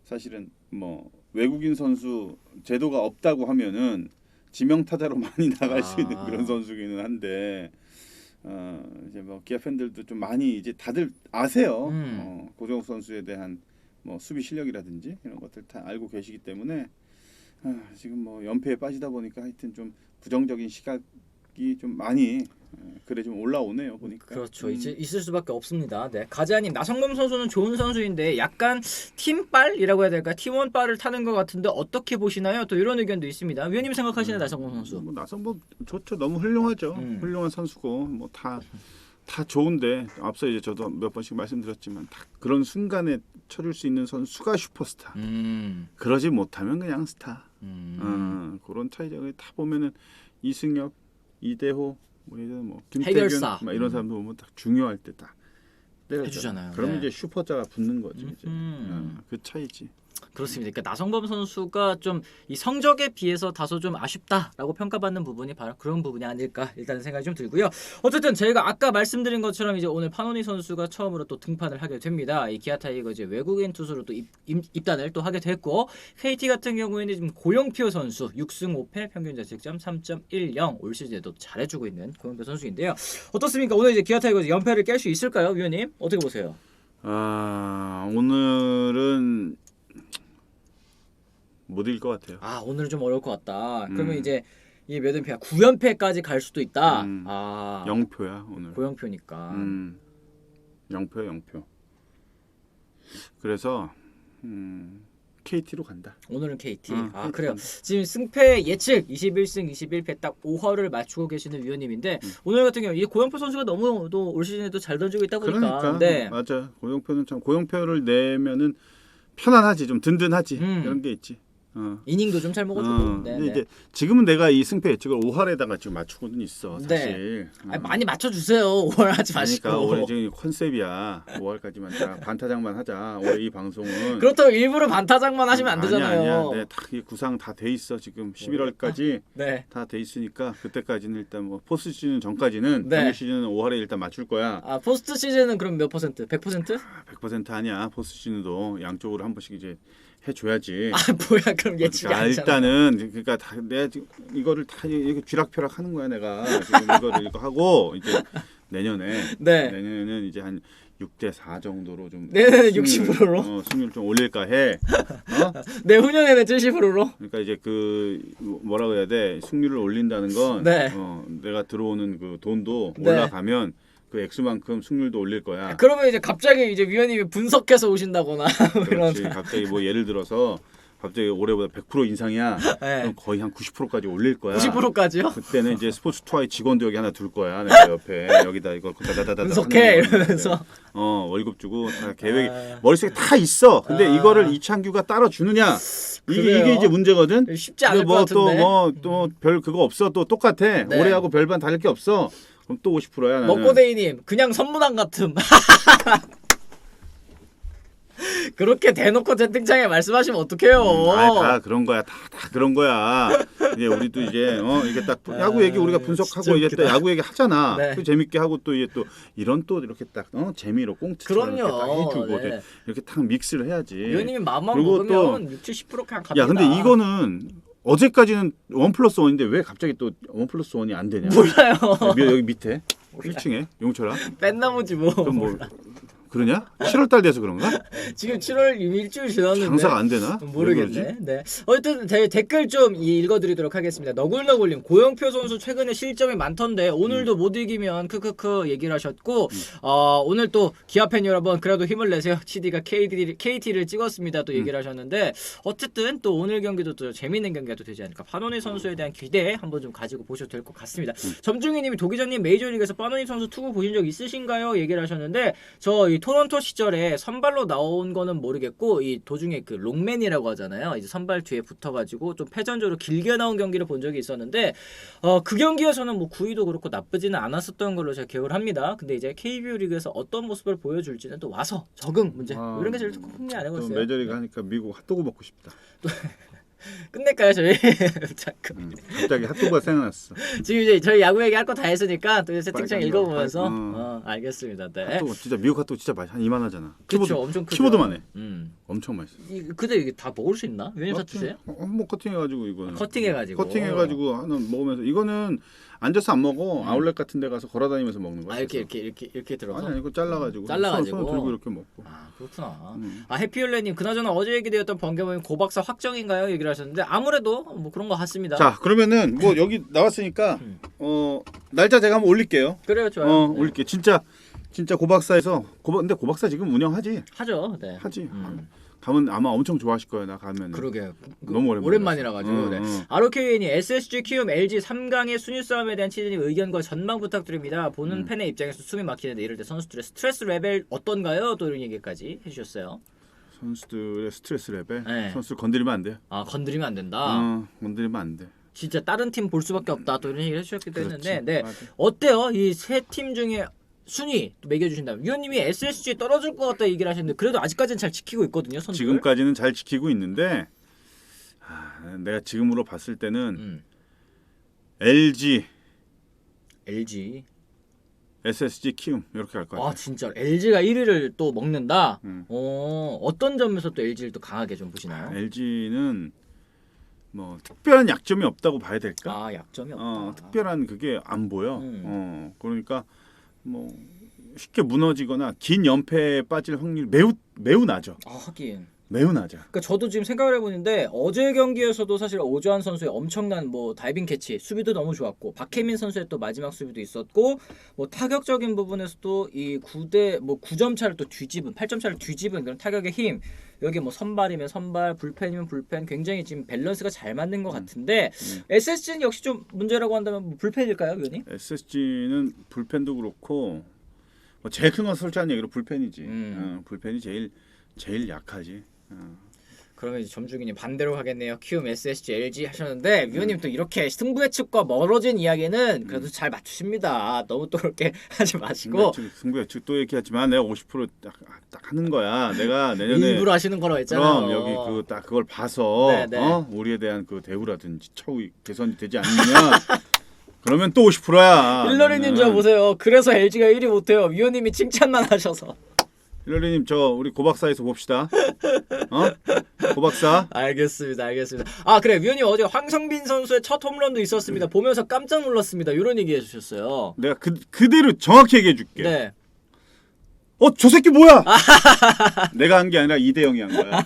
B: 사실은 뭐 외국인 선수 제도가 없다고 하면은 지명 타자로 많이 나갈 수 있는 그런 선수기는 한데 이제 뭐 기아 팬들도 좀 많이 이제 다들 아세요. 고종욱 선수에 대한 뭐 수비 실력이라든지 이런 것들 다 알고 계시기 때문에 지금 뭐 연패에 빠지다 보니까 하여튼 좀 부정적인 시각이 좀 많이 그래 좀 올라오네요 보니까.
A: 그렇죠. 이제 있을 수밖에 없습니다. 네. 가자님 나성범 선수는 좋은 선수인데 약간 팀빨이라고 해야 될까? 팀원빨을 타는 것 같은데 어떻게 보시나요? 또 이런 의견도 있습니다. 위원님 생각하시는 나성범 선수?
B: 나성범 좋죠. 너무 훌륭하죠. 훌륭한 선수고 뭐 다 다 좋은데 앞서 이제 저도 몇 번씩 말씀드렸지만 다 그런 순간에 쳐줄 수 있는 선수가 슈퍼스타. 그러지 못하면 그냥 스타. 그런 차이점을 다 보면은 이승엽, 이대호, 뭐 김태균
A: 해결사.
B: 막 이런 사람들 보면 딱 중요할 때 딱
A: 해주잖아요.
B: 그러면
A: 네.
B: 이제 슈퍼자가 붙는 거지 이제. 그 차이지.
A: 그렇습니다. 그러니까 나성범 선수가 좀 이 성적에 비해서 다소 좀 아쉽다라고 평가받는 부분이 바로 그런 부분이 아닐까 일단은 생각이 좀 들고요. 어쨌든 저희가 아까 말씀드린 것처럼 이제 오늘 파노니 선수가 처음으로 또 등판을 하게 됩니다. 이 기아 타이거즈 외국인 투수로 또 입단을 또 하게 됐고 KT 같은 경우에는 지금 고영표 선수 6승 5패 평균 자책점 3.10 올 시즌에도 잘해주고 있는 고영표 선수인데요. 어떻습니까? 오늘 이제 기아 타이거즈 연패를 깰 수 있을까요, 위원님? 어떻게 보세요?
B: 오늘은 못 이길 것 같아요.
A: 오늘은 좀 어려울 것 같다. 그러면 이제 이 몇 연패야? 9연패까지 갈 수도 있다.
B: 0표야 오늘.
A: 고영표니까.
B: 0표야 0표. 그래서 KT로 간다.
A: 오늘은 KT.
B: KT
A: 그래요.
B: 간다.
A: 지금 승패 예측 21승 21패 딱 5화를 맞추고 계시는 위원님인데 오늘 같은 경우 이 고영표 선수가 너무 또 올 시즌에도 잘 던지고 있다 보니까.
B: 그러니까
A: 네.
B: 맞아. 고영표는 참 고영표를 내면은 편안하지, 좀 든든하지. 이런 게 있지.
A: 이닝도 좀 잘 먹어주고. 네,
B: 근데
A: 네.
B: 이제 지금은 내가 이 승패 예측을 5할에다가 지금 맞추고는 있어 사실.
A: 많이 맞춰주세요. 5월 하지 마시고.
B: 그러니까 올해 지금 컨셉이야. 5할까지만 자 반타작만 하자. 올해 이 방송은.
A: 그렇다고 일부러 반타작만 하시면 안 되잖아요.
B: 아니야. 네, 다 구상 다 돼 있어 지금 11월까지
A: 네.
B: 다 돼 있으니까 그때까지는 일단 뭐 포스트 시즌 전까지는
A: 네.
B: 정규 시즌은 5할에 일단 맞출 거야.
A: 포스트 시즌은 그럼 몇 퍼센트? 100%?
B: 100% 아니야. 포스트 시즌도 양쪽으로 한 번씩 이제 해줘야지.
A: 뭐야 그럼 예측이
B: 그러니까
A: 아니잖아.
B: 일단은 그러니까 다 내가 지금 이거를 다 이렇게 쥐락펴락 하는 거야 내가 지금 이거를 이거 하고 이제 내년에는 이제 한 6대4 정도로 좀
A: 내년에 60%로
B: 승률 좀 올릴까 해.
A: 내후년에는 70%로.
B: 그러니까 이제 그 뭐라고 해야 돼? 승률을 올린다는 건
A: 네.
B: 내가 들어오는 그 돈도
A: 네.
B: 올라가면 그 액수만큼 승률도 올릴 거야.
A: 그러면 이제 갑자기 이제 위원님이 분석해서 오신다거나
B: 그렇지. 갑자기 뭐 예를 들어서 갑자기 올해보다 100% 인상이야.
A: 네.
B: 그럼 거의 한 90%까지 올릴 거야.
A: 90%까지요?
B: 그때는 이제 스포츠 투아의 직원도 여기 하나 둘 거야. 내가 옆에 여기다 이거 다다다다
A: 분석해 이러면서.
B: 월급 주고 다 계획이 머릿속에 다 있어. 근데 이거를 이창규가 따라 주느냐? 이게 이제 문제거든.
A: 쉽지 않을 것 같은데.
B: 또 별 그거 없어. 또 똑같아.
A: 네.
B: 올해하고 별반 다를 게 없어. 그럼 또 50%야. 나는.
A: 먹고데이님 그냥 선무당 같음. 그렇게 대놓고 채팅창에 말씀하시면 어떡해요.
B: 다 그런 거야. 다 그런 거야. 이제 우리도 이제 이게 딱 야구 얘기 우리가 분석하고 이제 또 야구 얘기 하잖아.
A: 네.
B: 또 재밌게 하고 또 이게 또 이런 또 이렇게 딱 재미로 꽁트처럼 이렇게 딱 해주고
A: 네.
B: 이렇게 딱 믹스를 해야지.
A: 위원님이 마음만
B: 그리고
A: 먹으면 60-70% 그냥 갑니다.
B: 야 근데 이거는 어제까지는 1+1인데 왜 갑자기 또 1+1이 안 되냐?
A: 몰라요.
B: 여기 밑에 1층에 용철아.
A: 뺀나무지 뭐.
B: 그럼 뭐 그러냐? 7월달 돼서 그런가?
A: 지금 7월 일주일 지났는데
B: 장사가 안 되나?
A: 모르겠네. 네. 어쨌든 댓글 좀 읽어드리도록 하겠습니다. 너굴너굴님 고영표 선수 최근에 실점이 많던데 오늘도 못 이기면 크크크 얘기를 하셨고 오늘 또 기아 팬 여러분 그래도 힘을 내세요. 치디가 KT를 찍었습니다. 또 얘기를 하셨는데 어쨌든 또 오늘 경기도 또 재밌는 경기가 또 되지 않을까. 파노니 선수에 대한 기대 한번 좀 가지고 보셔도 될 것 같습니다. 점중희님이 도기자님 메이저리그에서 파노니 선수 투구 보신 적 있으신가요? 얘기를 하셨는데 저 이 토론토 시절에 선발로 나온 거는 모르겠고 이 도중에 그 롱맨이라고 하잖아요. 이제 선발 뒤에 붙어가지고 좀 패전적으로 길게 나온 경기를 본 적이 있었는데 그 경기에서는 뭐 구위도 그렇고 나쁘지는 않았었던 걸로 제가 기억을 합니다. 근데 이제 KBO 리그에서 어떤 모습을 보여줄지는 또 와서 적응 문제 이런 게 제일 흥미 안 해봤어요.
B: 메이저리그 하니까 미국 핫도그 먹고 싶다.
A: 끝낼까요 저희? 자꾸.
B: 갑자기 핫도그가 생각났어.
A: 지금 이제 저희 야구 얘기 할 거 다 했으니까 또 채팅창
B: 빨간
A: 읽어보면서
B: 거.
A: 알겠습니다. 네.
B: 핫도그 진짜 미국 핫도그 진짜 한 이만하잖아.
A: 그렇죠, 엄청 크죠.
B: 키보드만 해. 엄청 맛있어.
A: 근데 이게 다 먹을 수 있나? 위원님 사주세요?
B: 뭐 커팅해가지고 이거는.
A: 커팅해가지고
B: 하나 먹으면서 이거는 앉아서 안 먹어. 아울렛 같은 데 가서 걸어다니면서 먹는 거야.
A: 이렇게 들어서.
B: 아니 이거 잘라가지고. 손 들고 이렇게 먹고.
A: 그렇구나. 해피율레님 그나저나 어제 얘기되었던 번개모임 고박사 확정인가요? 얘기를 하셨는데 아무래도 뭐 그런 것 같습니다.
B: 자 그러면은 뭐 여기 나왔으니까 날짜 제가 한번 올릴게요.
A: 그래요, 좋아요. 네.
B: 올릴게. 진짜 고박사에서 근데 고박사 지금 운영하지?
A: 하죠. 네.
B: 하지. 가면 아마 엄청 좋아하실 거예요. 나 가면.
A: 그러게.
B: 너무
A: 오랜만이라 가지고. 네. ROKN이 SSG 키움 LG 3강의 순위 싸움에 대한 치즈님 의견과 전망 부탁드립니다. 보는 팬의 입장에서 숨이 막히는데 이럴 때 선수들의 스트레스 레벨 어떤가요? 또 이런 얘기까지 해주셨어요.
B: 선수들의 스트레스 레벨.
A: 네.
B: 선수 건드리면 안 돼요.
A: 아 건드리면 안 된다.
B: 건드리면 안 돼.
A: 진짜 다른 팀 볼 수밖에 없다. 또 이런 얘기를 해주셨기도
B: 그렇지.
A: 했는데, 네.
B: 맞아.
A: 어때요? 이 세 팀 중에 순위 또 매겨주신다면 위원님이 SSG 떨어질 것 같다 얘기를 하셨는데 그래도 아직까지는 잘 지키고 있거든요. 선수들.
B: 지금까지는 잘 지키고 있는데 내가 지금으로 봤을 때는 LG, SSG, 키움 이렇게 갈 것 같아요.
A: 아 진짜 LG가 1위를 또 먹는다. 어떤 점에서 또 LG를 또 강하게 좀 보시나요?
B: LG는 뭐 특별한 약점이 없다고 봐야 될까?
A: 아 약점이 없다.
B: 특별한 그게 안 보여. 그러니까 뭐 쉽게 무너지거나 긴 연패에 빠질 확률이 매우 낮아.
A: 아 하긴.
B: 매우 낮아.
A: 그러니까 저도 지금 생각을 해보는데 어제 경기에서도 사실 오주환 선수의 엄청난 뭐 다이빙 캐치 수비도 너무 좋았고 박혜민 선수의 또 마지막 수비도 있었고 뭐 타격적인 부분에서도 이 9점 차를 또 뒤집은 8점 차를 뒤집은 그런 타격의 힘 여기 뭐 선발이면 선발 불펜이면 불펜 굉장히 지금 밸런스가 잘 맞는 것 같은데 SSG는 역시 좀 문제라고 한다면 뭐 불펜일까요, 위원님?
B: SSG는 불펜도 그렇고 뭐 제일 큰 건 솔직한 얘기로 불펜이지. 불펜이 제일 약하지.
A: 그러면 이제 점중이님 반대로 가겠네요. 키움, SSG, LG 하셨는데 위원님 또 이렇게 승부 예측과 멀어진 이야기는 그래도 잘 맞추십니다. 너무 또 그렇게 하지 마시고
B: 승부 예측 또 얘기하지만 내가 50%딱 하는 거야. 내가 내년에
A: 일부러 하시는 거라고 했잖아요.
B: 그럼 여기 그걸 봐서
A: 네네.
B: 우리에 대한 그 대우라든지 처우 개선이 되지 않으면 그러면 또 50%야.
A: 힐러리님 저 보세요. 그래서 LG가 1위 못해요. 위원님이 칭찬만 하셔서.
B: 힐러리님 저 우리 고박사에서 봅시다. 고박사.
A: 알겠습니다. 아 그래 위원님 어제 황성빈 선수의 첫 홈런도 있었습니다. 보면서 깜짝 놀랐습니다. 이런 얘기 해주셨어요.
B: 내가 그대로 정확히 얘기해 줄게.
A: 네.
B: 저 새끼 뭐야? 내가 한 게 아니라 이대영이 한 거야.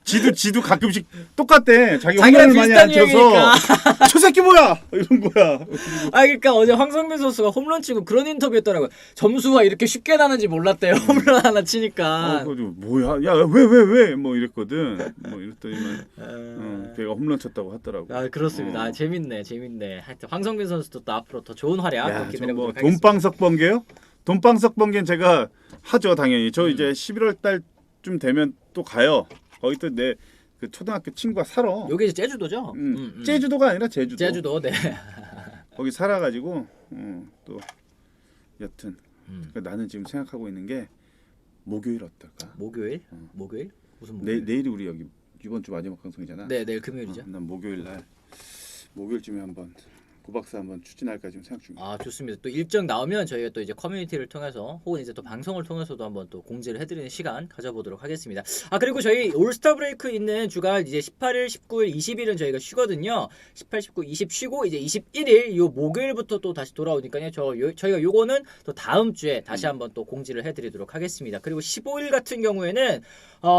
B: 지도 가끔씩 똑같대. 자기가 홈런을 많이 안 쳐서 저 새끼 뭐야? 이런 거야.
A: 아 그러니까 어제 황성민 선수가 홈런 치고 그런 인터뷰했더라고요. 점수가 이렇게 쉽게 나는지 몰랐대요. 홈런 하나 치니까.
B: 뭐야? 야 왜? 뭐 이랬거든. 뭐 이랬더니만 걔가 홈런 쳤다고 하더라고.
A: 아 그렇습니다. 재밌네. 하여튼 황성민 선수도 또 앞으로 더 좋은 활약 기대해 보도록 하겠습니다.
B: 돈방석 번개요? 돈방석 번개는 제가 하죠 당연히. 저 이제 11월 달쯤 되면 또 가요. 거기 또 내 그 초등학교 친구가 살아.
A: 여기 이제 제주도죠?
B: 제주도가 아니라 제주도.
A: 제주도 네.
B: 거기 살아가지고 또 여튼 나는 지금 생각하고 있는 게 목요일 어떨까?
A: 목요일? 목요일? 무슨 목요일?
B: 내일이 우리 여기 이번 주 마지막 방송이잖아.
A: 네, 내일 금요일이죠.
B: 난 목요일쯤에 한번 고박사 한번 추진할까 지금 생각 중이에요.
A: 아 좋습니다. 또 일정 나오면 저희가 또 이제 커뮤니티를 통해서 혹은 이제 또 방송을 통해서도 한번 또 공지를 해드리는 시간 가져보도록 하겠습니다. 아 그리고 저희 올스타 브레이크 있는 주가 이제 18일, 19일, 20일은 저희가 쉬거든요. 18, 19, 20 쉬고 이제 21일 요 목요일부터 또 다시 돌아오니까요. 저희가 요거는 또 다음 주에 다시 한번 또 공지를 해드리도록 하겠습니다. 그리고 15일 같은 경우에는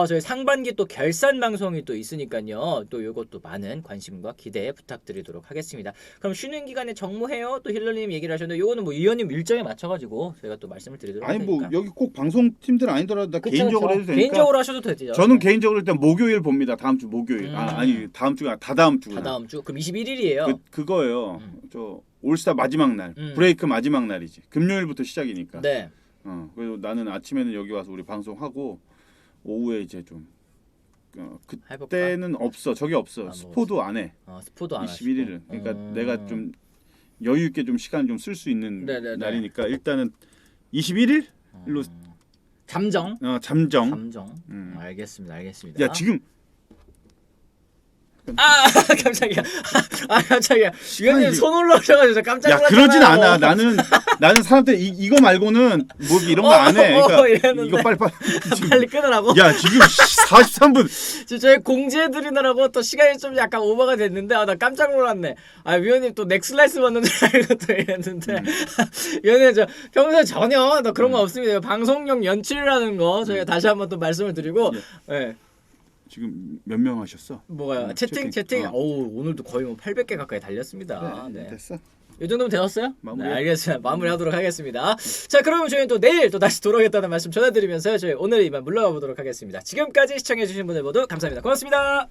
A: 저희 상반기 또 결산 방송이 또 있으니까요. 또 요것도 많은 관심과 기대 부탁드리도록 하겠습니다. 그럼 쉬는 기간에 정모해요. 또 힐러님 얘기를 하셨는데 요거는 뭐 위원님 일정에 맞춰가지고 저희가 또 말씀을 드리도록
B: 아니
A: 하니까.
B: 뭐 여기 꼭 방송팀들 아니더라도 나 개인적으로 해도 되니까.
A: 개인적으로 하셔도 되죠.
B: 저는 개인적으로 일단 목요일 봅니다. 다음 주 목요일. 아니 다음 주가 다다음 주구나.
A: 다다음 주. 그럼 21일이에요.
B: 그거예요. 저 올스타 마지막 날. 브레이크 마지막 날이지. 금요일부터 시작이니까.
A: 네.
B: 그래서 나는 아침에는 여기 와서 우리 방송하고 오후에 이제 좀 그때는 없어. 저기 없어. 스포도 안 해.
A: 스포도 안
B: 21일은. 그러니까 내가 좀 여유 있게 좀 시간 좀 쓸 수 있는 날이니까 일단은 21일로
A: 잠정.
B: 잠정.
A: 알겠습니다.
B: 야 지금
A: 깜짝이야. 위원님 손 올라오셔가지고 깜짝 놀랐잖아요.
B: 야 그러진 않아. 나는 사람들 이거 말고는 뭐 이런 거 안 해. 그러니까 이거
A: 빨리 끊으라고.
B: 야 지금 43분.
A: 지금 저희 공지해드리느라고 또 시간이 좀 약간 오버가 됐는데 나 깜짝 놀랐네. 위원님 또 넥슬라이스 받는 줄 알고 또 이랬는데 위원님 저 평소에 전혀 그런 거 없습니다. 방송용 연출이라는 거 저희가 다시 한번 또 말씀을 드리고. 네.
B: 지금 몇 명 하셨어?
A: 뭐가요? 채팅? 오늘도 거의 뭐 800개 가까이 달렸습니다.
B: 그래,
A: 네.
B: 됐어.
A: 이 정도면 되었어요?
B: 마무리.
A: 네, 알겠습니다. 마무리하도록 하겠습니다. 자, 그러면 저희는 또 내일 또 다시 돌아오겠다는 말씀 전해드리면서 저희 오늘 이만 물러가 보도록 하겠습니다. 지금까지 시청해주신 분들 모두 감사합니다. 고맙습니다.